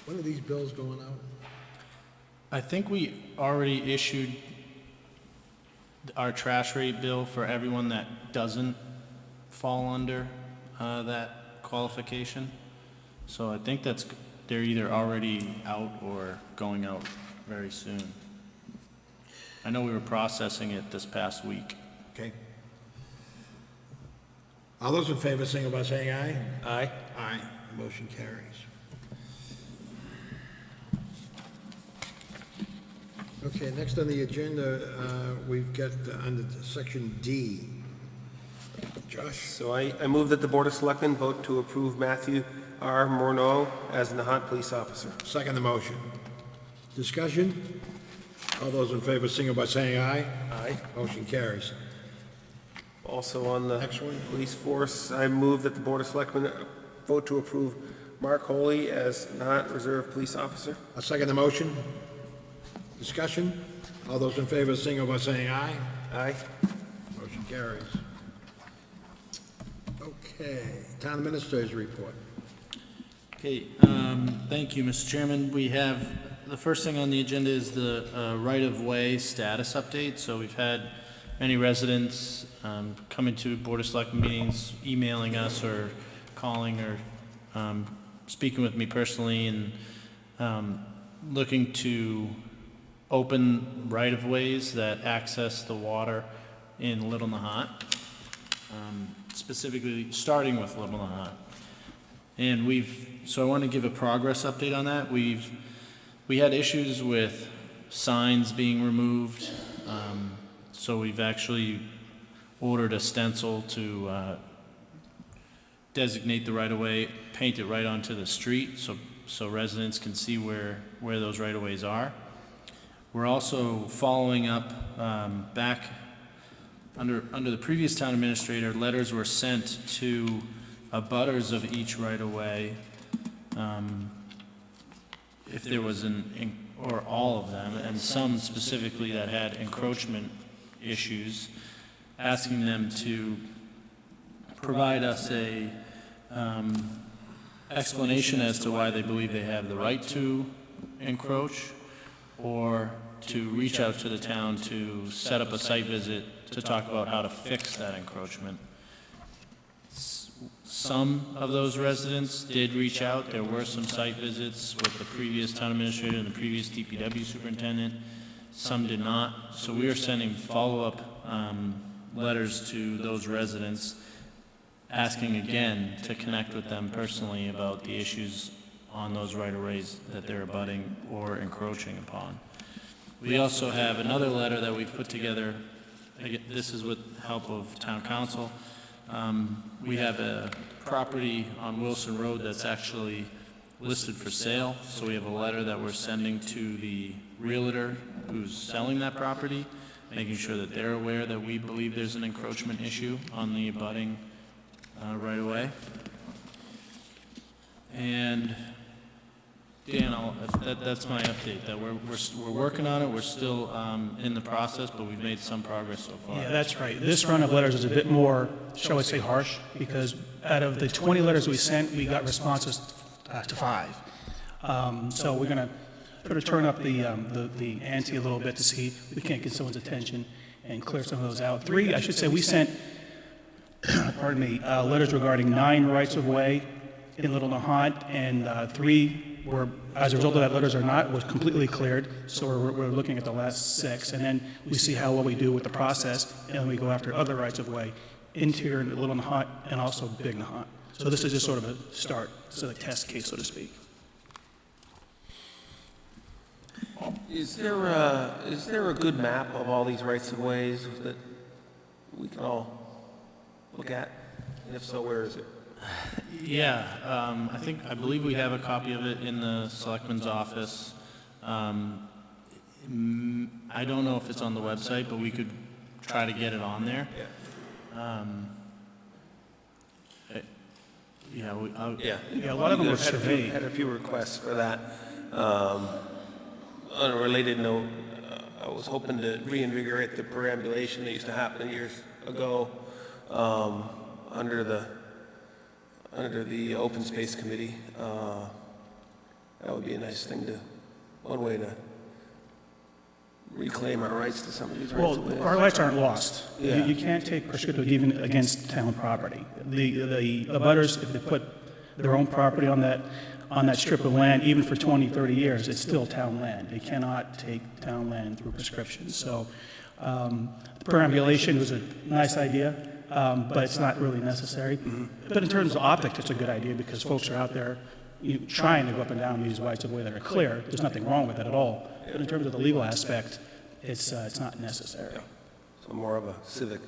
When are these bills going out? I think we already issued our trash rate bill for everyone that doesn't fall under that qualification. So I think they're either already out or going out very soon. I know we were processing it this past week. Okay. All those in favor, signal by saying aye. Aye. Aye. Motion carries. Okay, next on the agenda, we've got under section D. Josh? So I move that the Board of Selectmen vote to approve Matthew R. Morneau as Nahant Police Officer. Second the motion. Discussion? All those in favor, signal by saying aye. Aye. Motion carries. Also on the Next one. police force, I move that the Board of Selectmen vote to approve Mark Holey as Nahant Reserve Police Officer. I'll second the motion. Discussion? All those in favor, signal by saying aye. Aye. Motion carries. Okay, town administrator's report. Okay, thank you, Mr. Chairman. We have, the first thing on the agenda is the right-of-way status update. So we've had many residents come into Board of Selectmen meetings, emailing us or calling or speaking with me personally and looking to open right-of-ways that access the water in Little Nahant, specifically starting with Little Nahant. And so I want to give a progress update on that. We had issues with signs being removed, so we've actually ordered a stencil to designate the right-of-way, paint it right onto the street so residents can see where those right-of-ways are. We're also following up back under the previous town administrator. Letters were sent to abutters of each right-of-way, if there was or all of them, and some specifically that had encroachment issues, asking them to provide us a explanation as to why they believe they have the right to encroach, or to reach out to the town to set up a site visit to talk about how to fix that encroachment. Some of those residents did reach out. There were some site visits with the previous town administrator and the previous DPW superintendent. Some did not. So we are sending follow-up letters to those residents, asking again to connect with them personally about the issues on those right-of-ways that they're abutting or encroaching upon. We also have another letter that we've put together. Again, this is with help of town council. We have a property on Wilson Road that's actually listed for sale, so we have a letter that we're sending to the realtor who's selling that property, making sure that they're aware that we believe there's an encroachment issue on the abutting right-of-way. And Dan, that's my update, that we're working on it. We're still in the process, but we've made some progress so far. Yeah, that's right. This round of letters is a bit more, shall I say, harsh, because out of the 20 letters we sent, we got responses to 5. So we're going to sort of turn up the ante a little bit to see if we can't get someone's attention and clear some of those out. 3, I should say, we sent, pardon me, letters regarding 9 rights-of-way in Little Nahant, and 3 were, as a result of that, letters was completely cleared. So we're looking at the last 6, and then we see how well we do with the process, and then we go after other rights-of-way, interior in Little Nahant and also Big Nahant. So this is just sort of a start, so a test case, so to speak. Is there a good map of all these rights-of-ways that we can all look at? And if so, where is it? Yeah, I believe we have a copy of it in the Selectmen's office. I don't know if it's on the website, but we could try to get it on there. Yeah, a lot of them were surveyed. Had a few requests for that. On a related note, I was hoping to reinvigorate the perambulation that used to happen years ago under the Open Space Committee. That would be a nice thing one way to reclaim our rights to some of these rights. Well, our rights aren't lost. Yeah. You can't take prescriptive even against town property. The abutters, if they put their own property on that strip of land, even for 20, 30 years, it's still town land. They cannot take town land through prescription. So perambulation was a nice idea, but it's not really necessary. But in terms of optics, it's a good idea because folks are out there trying to go up and down these rights of way that are clear. There's nothing wrong with that at all. But in terms of the legal aspect, it's not necessary. So more of a civic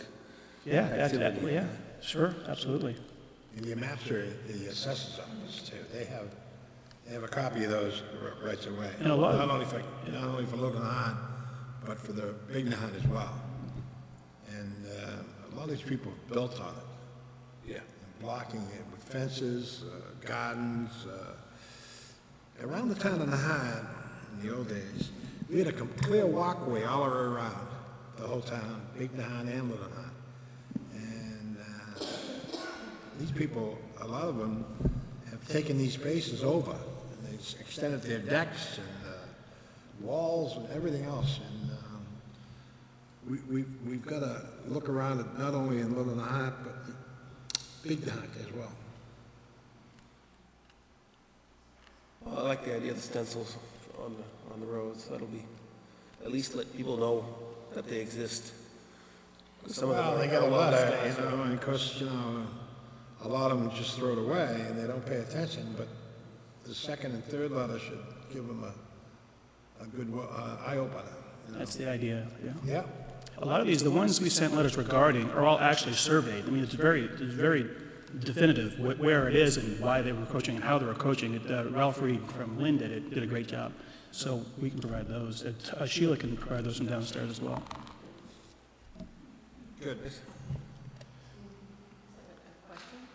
Yeah, activity. yeah, sure, absolutely. And your maps are at the assessor's office too. They have a copy of those rights away. And a lot of- Not only for Little Nahant, but for the Big Nahant as well. And a lot of these people have built on it. Yeah. And blocking it with fences, gardens. Around the town of Nahant, in the old days, We had a clear walkway all around the whole town, Big Nahant and Little Nahant. And these people, a lot of them, have taken these spaces over, and they've extended their decks and walls and everything else. And we've got to look around at not only in Little Nahant, but Big Nahant as well. Well, I like the idea of the stencils on the roads. That'll be, at least let people know that they exist. Some of them Well, are- they get a letter, and of course, a lot of them just throw it away and they don't pay attention, but the second and third letter should give them a good eye-opener. That's the idea, yeah. Yeah. A lot of these, the ones we sent letters regarding are all actually surveyed. I mean, it's very definitive where it is and why they were coaching and how they were coaching. Ralph Reed from Lynn did a great job. So we can provide those. Sheila can provide those from downstairs as well. Good.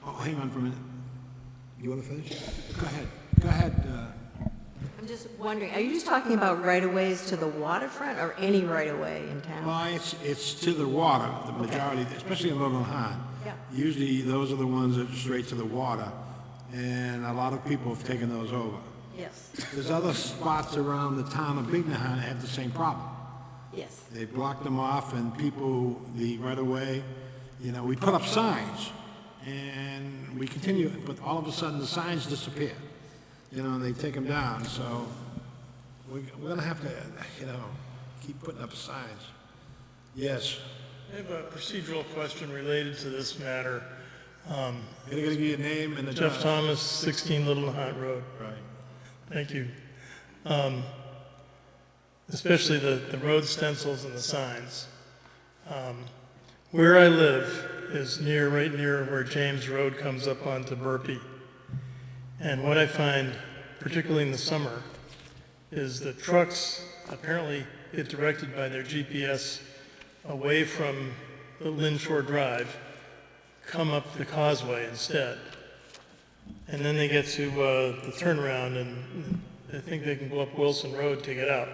Oh, hang on for a minute. You want to finish? Go ahead. Go ahead. I'm just wondering, are you just talking about right-of-ways to the waterfront or any right-of-way in town? Well, it's to the water, the majority, especially in Little Nahant. Yeah. Usually, those are the ones that are straight to the water, and a lot of people have taken those over. Yes, There's other spots around the town of Big Nahant that have the same problem. yes. They blocked them off, and people, the right-of-way, we put up signs, and we continue, but all of a sudden, the signs disappear. And they take them down, so we're gonna have to, keep putting up signs. Yes, I have a procedural question related to this matter. you're gonna give you a name and Jeff address. Thomas, 16 Little Nahant Road. Right. Thank you. Especially the road stencils and the signs. Where I live is right near where James Road comes up onto Burpee. And what I find, particularly in the summer, is that trucks apparently get directed by their GPS away from the Lynn Shore Drive, come up the causeway instead. And then they get to the turnaround and they think they can go up Wilson Road to get out.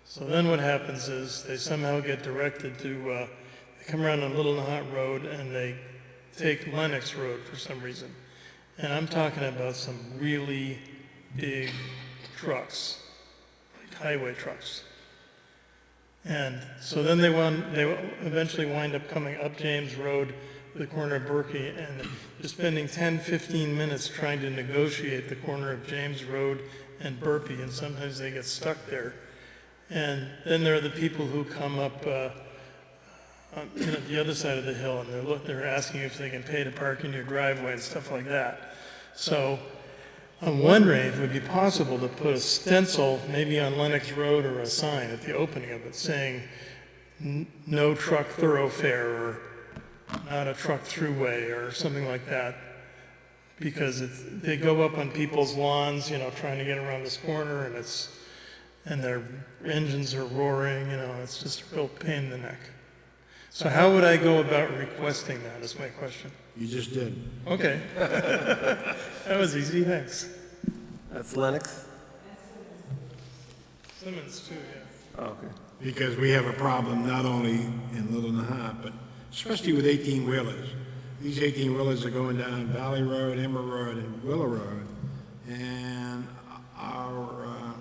So then what happens is they somehow get directed to, they come around on Little Nahant Road and they take Lennox Road for some reason. And I'm talking about some really big trucks, like highway trucks. And so then they eventually wind up coming up James Road, the corner of Berkey, and they're spending 10, 15 minutes trying to negotiate the corner of James Road and Burpee, and sometimes they get stuck there. And then there are the people who come up on the other side of the hill, and they're asking if they can pay to park in your driveway and stuff like that. So I'm wondering if it would be possible to put a stencil maybe on Lennox Road or a sign at the opening of it saying no truck thoroughfare or not a truck throughway or something like that. Because they go up on people's lawns, trying to get around this corner, and their engines are roaring, it's just a real pain in the neck. So how would I go about requesting that is my question. You just did. Okay. That was easy, thanks. That's Lennox? Simmons too, yeah. Oh, okay. Because we have a problem not only in Little Nahant, but especially with 18-wheelers. These 18-wheelers are going down Valley Road, Emma Road, and Willow Road, and our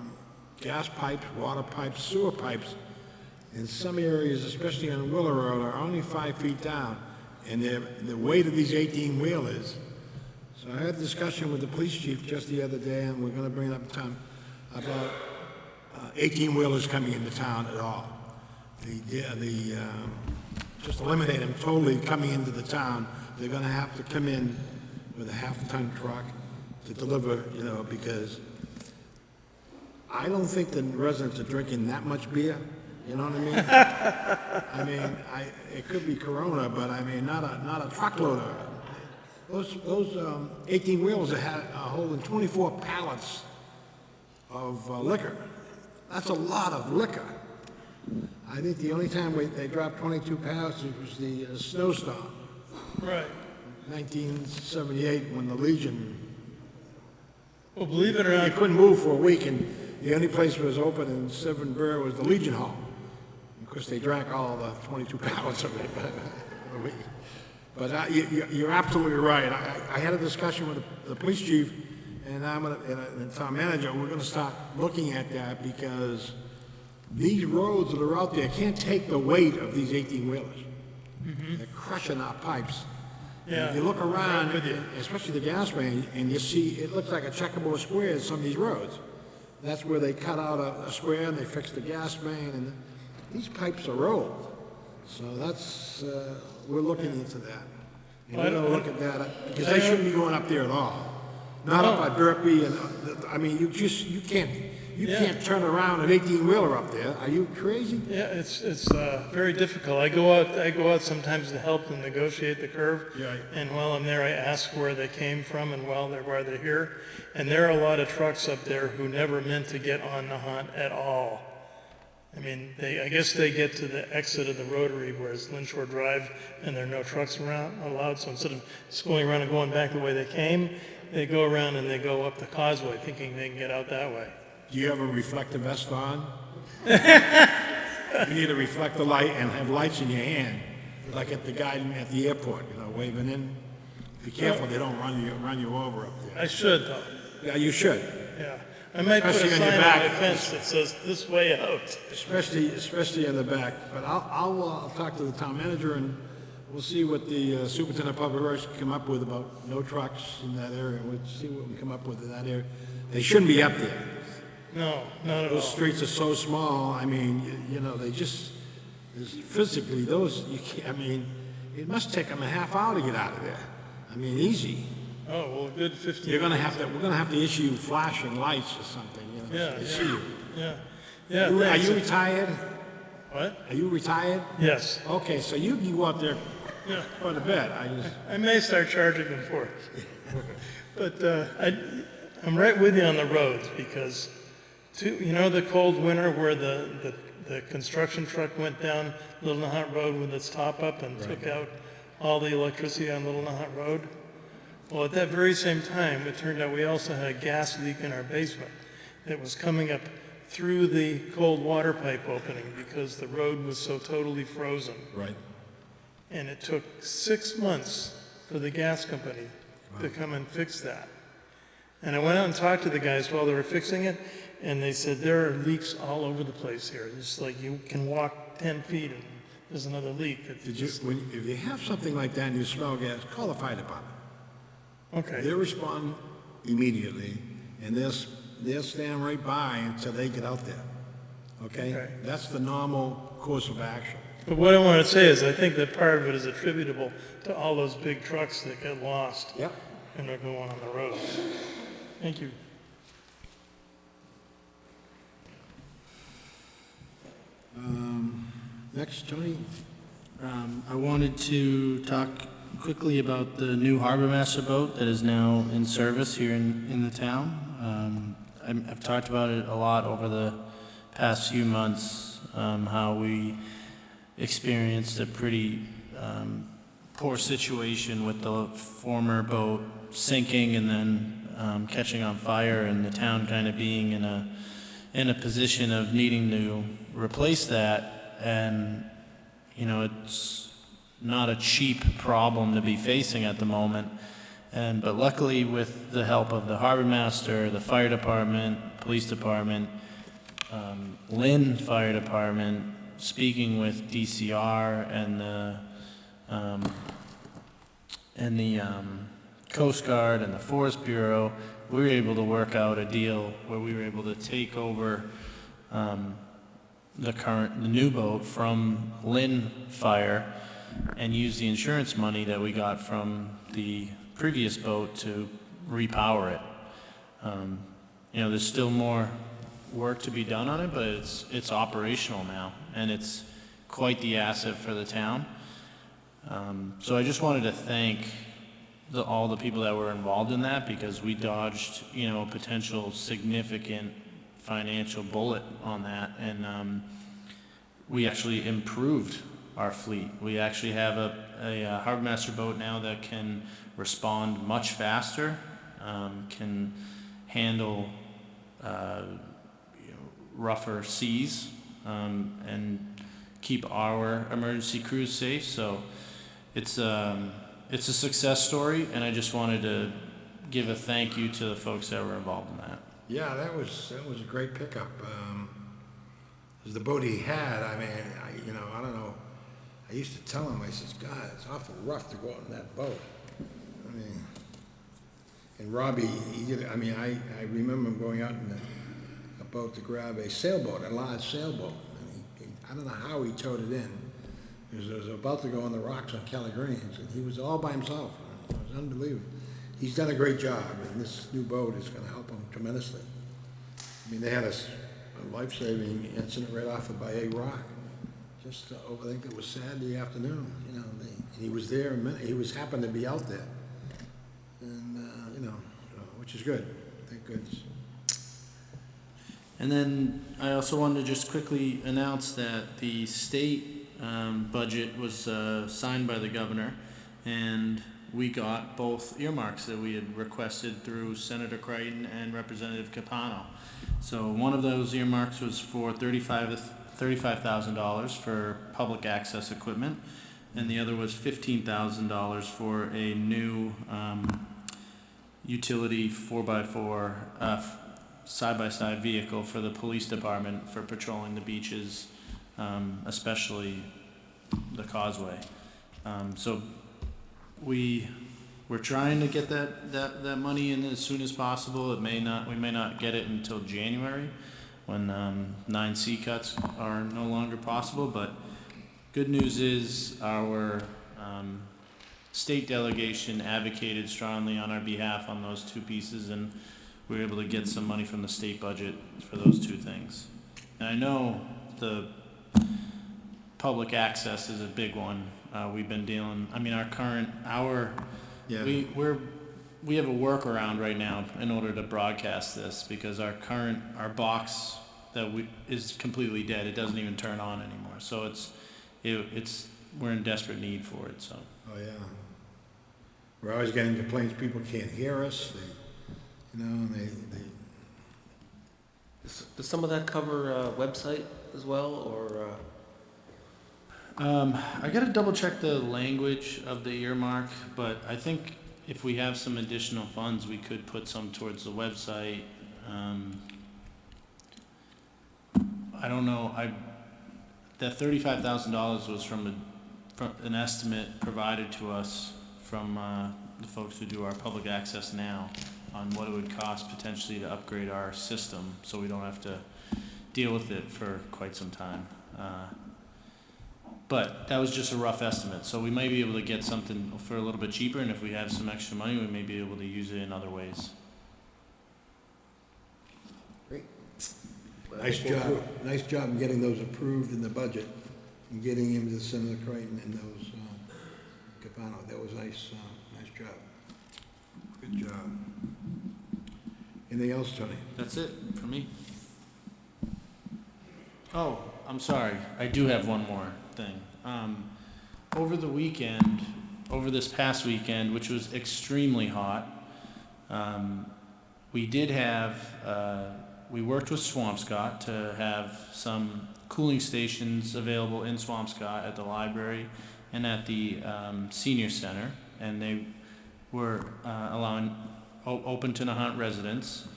gas pipes, water pipes, sewer pipes, in some areas, especially on Willow Road, are only 5 feet down, and the weight of these 18-wheelers. So I had a discussion with the police chief just the other day, and we're gonna bring it up time about 18-wheelers coming into town at all. Just eliminate them totally coming into the town. They're gonna have to come in with a half-ton truck to deliver, because I don't think the residents are drinking that much beer, you know what I mean? I mean, it could be Corona, but I mean, not a truckload of it. Those 18-wheelers are holding 24 pallets of liquor. That's a lot of liquor. I think the only time they dropped 22 pallets was the snowstorm, Right. 1978, when the Legion, Well, believe it or you not, couldn't move for a week, and the only place that was open in Severn Borough was the Legion Hall. Of course, they drank all the 22 pounds of it. But you're absolutely right. I had a discussion with the police chief and the town manager. We're gonna start looking at that because these roads that are out there can't take the weight of these 18-wheelers. They're crushing our pipes. Yeah, And you look around, right with you. especially the gas main, and you see, it looks like a checkerboard square in some of these roads. That's where they cut out a square and they fix the gas main, and these pipes are old. So that's, we're looking into that. And we're gonna look at that, because they shouldn't be going up there at all. Not up by Burpee, and, I mean, you can't turn around an 18-wheeler up there. Are you crazy? Yeah, it's very difficult. I go out sometimes to help them negotiate the curve. Yeah. And while I'm there, I ask where they came from and why they're here. And there are a lot of trucks up there who never meant to get on Nahant at all. I mean, I guess they get to the exit of the rotary where it's Lynshore Drive and there are no trucks around allowed. So instead of just going around and going back the way they came, they go around and they go up the causeway thinking they can get out that way. Do you have a reflective vest on? You need a reflector light and have lights in your hand, like at the guy at the airport, waving in. Be careful they don't run you over up there. I should though. Yeah, you should, Yeah. I might put a Especially on your sign on back. my fence that says this way out. especially in the back. But I'll talk to the town manager and we'll see what the superintendent of public works can come up with about no trucks in that area. We'll see what we come up with in that area. They shouldn't be up there. No, not at all. Those streets are so small, I mean, they just, physically, you can't, I mean, it must take them a half hour to get out of there. I mean, easy. Oh, well, a good 15. We're gonna have to issue flashing lights or something, so Yeah, they yeah. see you. Yeah. Yeah. Are thanks. you retired? What? Are you retired? Yes. Okay, so you can go out there, Yeah. go to bed. I may start charging them for it. But I'm right with you on the roads because, the cold winter where the construction truck went down Little Nahant Road with its top up and took out all the electricity on Little Nahant Road? Well, at that very same time, it turned out we also had a gas leak in our basement that was coming up through the cold water pipe opening because the road was so totally frozen. Right. And it took 6 months for the gas company to come and fix that. And I went out and talked to the guys while they were fixing it, and they said, there are leaks all over the place here. It's like you can walk 10 feet and there's another leak. If you have something like that and you smell gas, call the fire department. Okay. They'll respond immediately, and they'll stand right by until they get out there. Okay? That's the normal course of action. But what I want to say is I think that part of it is attributable to all those big trucks that get lost. Yep. And they're going on the road. Thank you. Next, Tony? I wanted to talk quickly about the new Harbour Master boat that is now in service here in the town. I've talked about it a lot over the past few months, how we experienced a pretty poor situation with the former boat sinking and then catching on fire, and the town kind of being in a position of needing to replace that. And it's not a cheap problem to be facing at the moment. But luckily, with the help of the harbor master, the fire department, police department, Lynn Fire Department, speaking with DCR and the Coast Guard and the Forest Bureau, we were able to work out a deal where we were able to take over the new boat from Lynn Fire and use the insurance money that we got from the previous boat to repower it. There's still more work to be done on it, but it's operational now, and it's quite the asset for the town. So I just wanted to thank all the people that were involved in that, because we dodged, a potential significant financial bullet on that, and we actually improved our fleet. We actually have a Harbour Master boat now that can respond much faster, can handle rougher seas, and keep our emergency crews safe. So it's a success story, and I just wanted to give a thank you to the folks that were involved in that. Yeah, that was a great pickup. 'Cause the boat he had, I mean, I don't know. I used to tell him, I says, God, it's awful rough to go out in that boat. I mean, and Robbie, I remember him going out in a boat to grab a sailboat, a large sailboat. And I don't know how he towed it in. It was about to go on the rocks on Kelly Greens, and he was all by himself. It was unbelievable. He's done a great job, and this new boat is going to help him tremendously. I mean, they had a life-saving incident right off of Bay Rock, just I think it was Saturday afternoon. And he was there. He happened to be out there, and which is good. Thank goodness. And then I also wanted to just quickly announce that the state budget was signed by the governor, and we got both earmarks that we had requested through Senator Crichton and Representative Capano. So one of those earmarks was for $35,000 for public access equipment, and the other was $15,000 for a new utility 4x4 side-by-side vehicle for the police department for patrolling the beaches, especially the causeway. So we're trying to get that money in as soon as possible. We may not get it until January, when 9C cuts are no longer possible. But good news is our state delegation advocated strongly on our behalf on those two pieces, and we were able to get some money from the state budget for those two things. And I know the public access is a big one. We've been dealing. I mean, we have a workaround right now in order to broadcast this, because our box is completely dead. It doesn't even turn on anymore. So we're in desperate need for it. So. Oh yeah. We're always getting complaints. People can't hear us. Does some of that cover website as well, or? I gotta double check the language of the earmark, but I think if we have some additional funds, we could put some towards the website. I don't know. That $35,000 was from an estimate provided to us from the folks who do our public access now on what it would cost potentially to upgrade our system, so we don't have to deal with it for quite some time. But that was just a rough estimate, so we might be able to get something for a little bit cheaper, and if we have some extra money, we may be able to use it in other ways. Great. Nice job getting those approved in the budget and getting them to Senator Crichton and those Capano. That was nice job. Good job. Anything else, Tony? That's it for me. Oh, I'm sorry. I do have one more thing. Over this past weekend, which was extremely hot, we worked with Swampscott to have some cooling stations available in Swampscott at the library and at the senior center, and they were open to Nahant residents.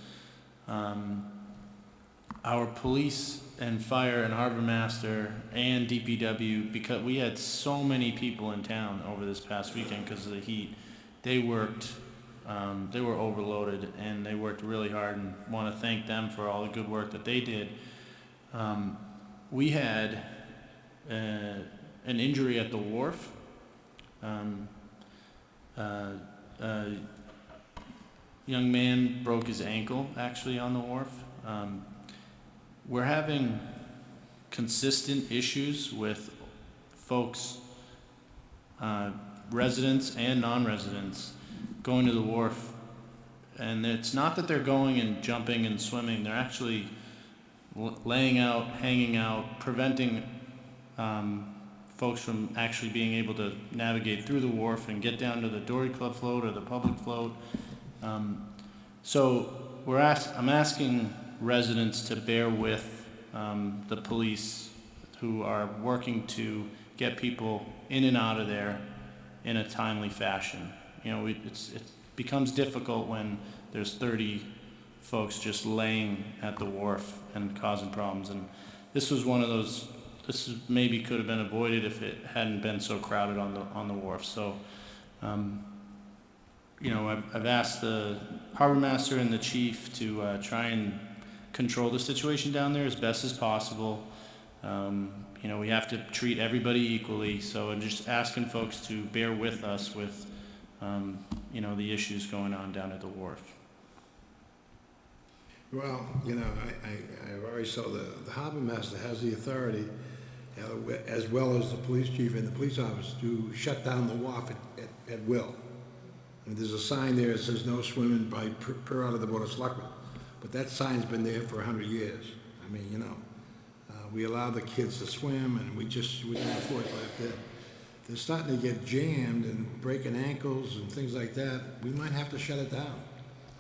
Our police and fire and harbor master and DPW, because we had so many people in town over this past weekend because of the heat, they were overloaded, and they worked really hard, and want to thank them for all the good work that they did. We had an injury at the wharf. A young man broke his ankle actually on the wharf. We're having consistent issues with folks, residents and non-residents, going to the wharf. And it's not that they're going and jumping and swimming. They're actually laying out, hanging out, preventing folks from actually being able to navigate through the wharf and get down to the Dory Club float or the public float. So I'm asking residents to bear with the police who are working to get people in and out of there in a timely fashion. You know, it becomes difficult when there's 30 folks just laying at the wharf and causing problems. And this was one of those, maybe could have been avoided if it hadn't been so crowded on the wharf. So, you know, I've asked the harbor master and the chief to try and control the situation down there as best as possible. You know, we have to treat everybody equally, so I'm just asking folks to bear with us with, you know, the issues going on down at the wharf. Well, you know, I've already said the harbor master has the authority, as well as the police chief and the police officer, to shut down the wharf at will. And there's a sign there that says no swimming by per out of the Board of Selectmen. But that sign's been there for 100 years. I mean, you know, we allow the kids to swim, and we don't afford it. But if they're starting to get jammed and breaking ankles and things like that, we might have to shut it down.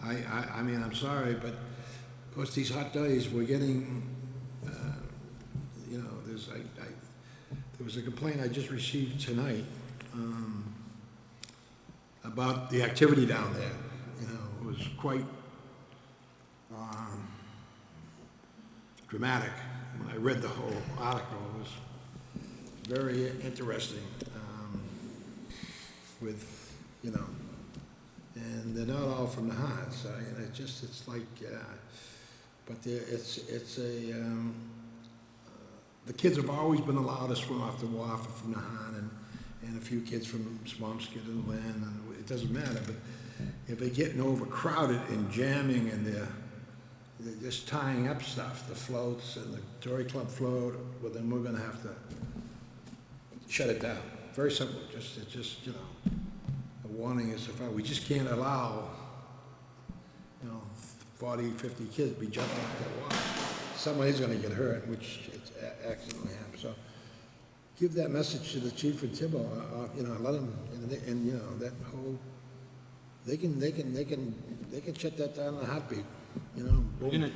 I mean, I'm sorry, but of course these hot days, we're getting, you know, there was a complaint I just received tonight about the activity down there. You know, it was quite dramatic. When I read the whole article, it was very interesting with, you know, and they're not all from Nahant, so it's like, but the kids have always been allowed to swim off the wharf from Nahant, and a few kids from Swampscott and Lynn, and it doesn't matter, but if they're getting overcrowded and jamming and they're just tying up stuff, the floats and the Tory Club float, well, then we're gonna have to shut it down. Very simple, it's just, you know, a warning is if we just can't allow, you know, 40, 50 kids be jumping off that water. Somebody's gonna get hurt, which it's accidentally happened. So give that message to the chief and Thibault, you know, let them, and you know, that whole, they can shut that down in a heartbeat, you know. Boom.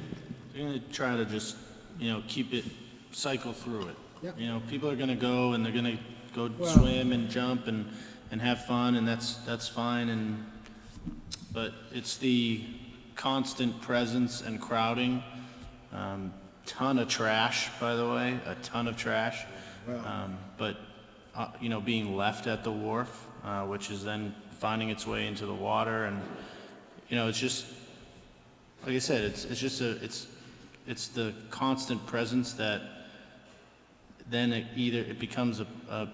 They're gonna try to just, you know, keep it, cycle through it. Yeah. You know, people are gonna go and they're gonna go swim and jump and have fun, and that's fine, but it's the constant presence and crowding. Ton of trash, by the way, a ton of trash. Wow. But you know, being left at the wharf, which is then finding its way into the water, and you know, it's just like I said, it's the constant presence that then it becomes a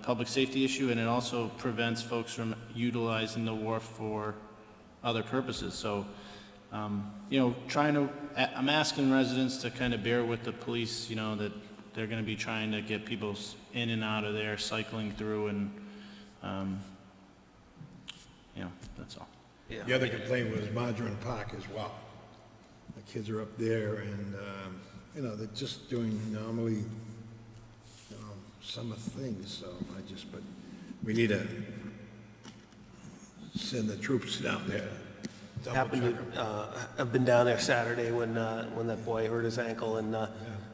public safety issue, and it also prevents folks from utilizing the wharf for other purposes. So, you know, I'm asking residents to kind of bear with the police, you know, that they're going to be trying to get people in and out of there, cycling through, and, you know, that's all. Yeah. The other complaint was Margarine Park as well. The kids are up there and, you know, they're just doing normally, you know, summer things, so but we need to send the troops down there. Happened to have been down there Saturday when that boy hurt his ankle, and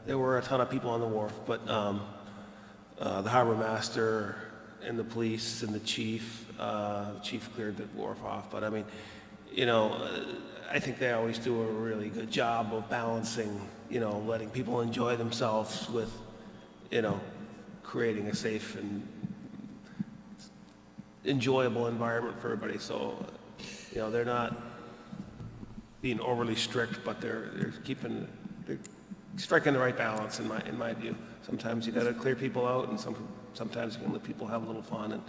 there were a ton of people on the wharf, but the harbor master and the police and the chief cleared the wharf off. But I mean, you know, I think they always do a really good job of balancing, you know, letting people enjoy themselves with, you know, creating a safe and enjoyable environment for everybody. So, you know, they're not being overly strict, but they're striking the right balance in my view. Sometimes you got to clear people out, and sometimes you can let people have a little fun, and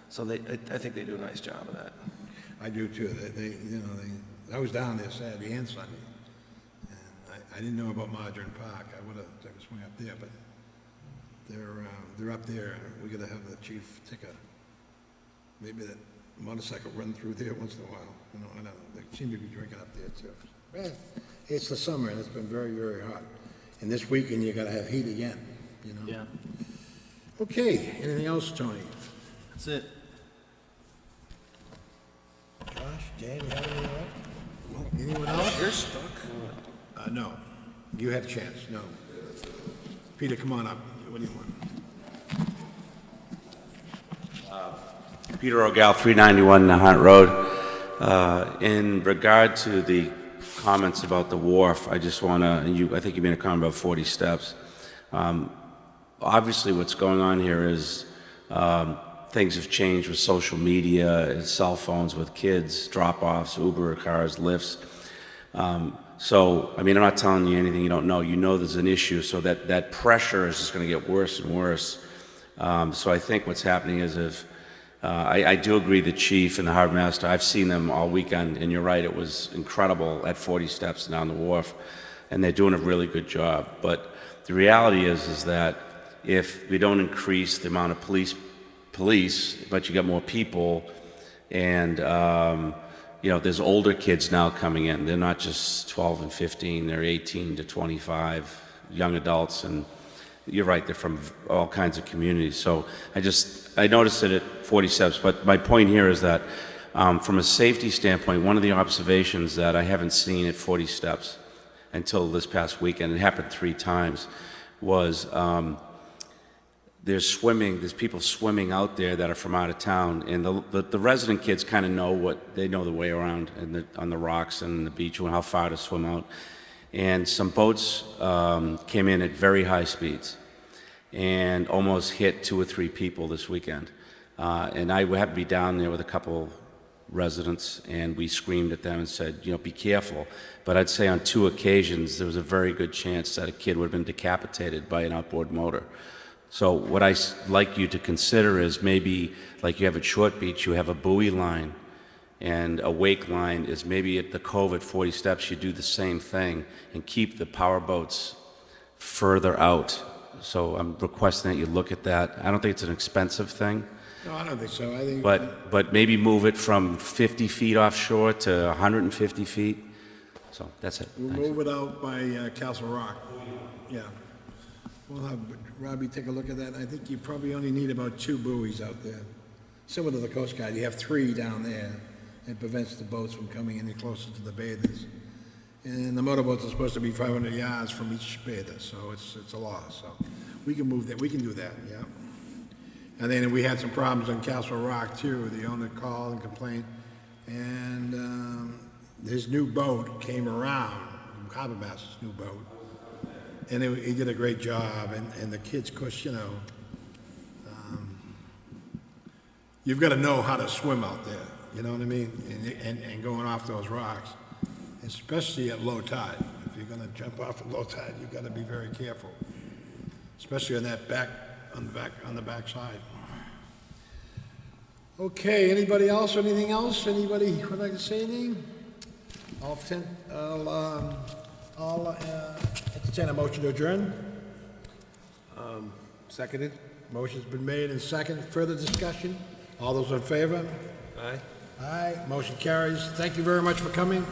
so I think they do a nice job of that. I do too. I was down there Saturday and Sunday, and I didn't know about Margarine Park. I would have taken a swing up there, but they're up there. We got to have the chief take maybe that motorcycle run through there once in a while. You know, I don't know. They seem to be drinking up there too. Well, it's the summer and it's been very, very hot. And this weekend you got to have heat again. You know. Yeah. Okay. Anything else, Tony? That's it. Josh, Dan, you have anything else? Anyone else? You're stuck. No. You had a chance. No. Peter, come on up. What do you want? Peter O'Gall, 391 Nahant Road. In regard to the comments about the wharf, I just want to, I think you made a comment about 40 steps. Obviously what's going on here is things have changed with social media, cell phones with kids, drop-offs, Uber cars, Lyfts. So, I mean, I'm not telling you anything you don't know. You know there's an issue, so that pressure is just going to get worse and worse. So I think what's happening is I do agree the chief and the harbor master, I've seen them all weekend, and you're right, it was incredible at 40 steps down the wharf, and they're doing a really good job. But the reality is that if we don't increase the amount of police, but you got more people, and you know, there's older kids now coming in. They're not just 12 and 15, they're 18 to 25, young adults, and you're right, they're from all kinds of communities. So I noticed it at 40 steps, but my point here is that from a safety standpoint, one of the observations that I haven't seen at 40 steps until this past weekend, it happened 3 times, was there's people swimming out there that are from out of town, and the resident kids kind of know they know the way around on the rocks and the beach and how far to swim out. And some boats came in at very high speeds and almost hit 2 or 3 people this weekend. And I had to be down there with a couple residents, and we screamed at them and said, you know, be careful. But I'd say on 2 occasions, there was a very good chance that a kid would have been decapitated by an outboard motor. So what I like you to consider is maybe, like you have at Short Beach, you have a buoy line and a wake line is maybe at the cove at 40 steps, you do the same thing and keep the power boats further out. So I'm requesting that you look at that. I don't think it's an expensive thing. No, I don't think so. I think. But maybe move it from 50 feet offshore to 150 feet. So that's it. We'll Thanks. move it out by Castle Rock. Yeah. We'll have Robbie take a look at that. I think you probably only need about 2 buoys out there. Similar to the Coast Guard, you have 3 down there. It prevents the boats from coming any closer to the bathers. And the motorboats are supposed to be 500 yards from each bather, so it's a law. So we can move that. We can do that. Yeah. And then we had some problems on Castle Rock too. The owner called and complained, and his new boat came around, Harbour Master's new boat, and he did a great job. And the kids, of course, you know, you've got to know how to swim out there. You know what I mean? And going off those rocks, especially at low tide. If you're going to jump off at low tide, you've got to be very careful, especially on that on the back side. Okay, anybody else? Anything else? Anybody would like to say anything? I'll entertain a motion to adjourn. Seconded? Motion's been made and seconded. Further discussion? All those in favor? Aye. Aye, motion carries. Thank you very much for coming.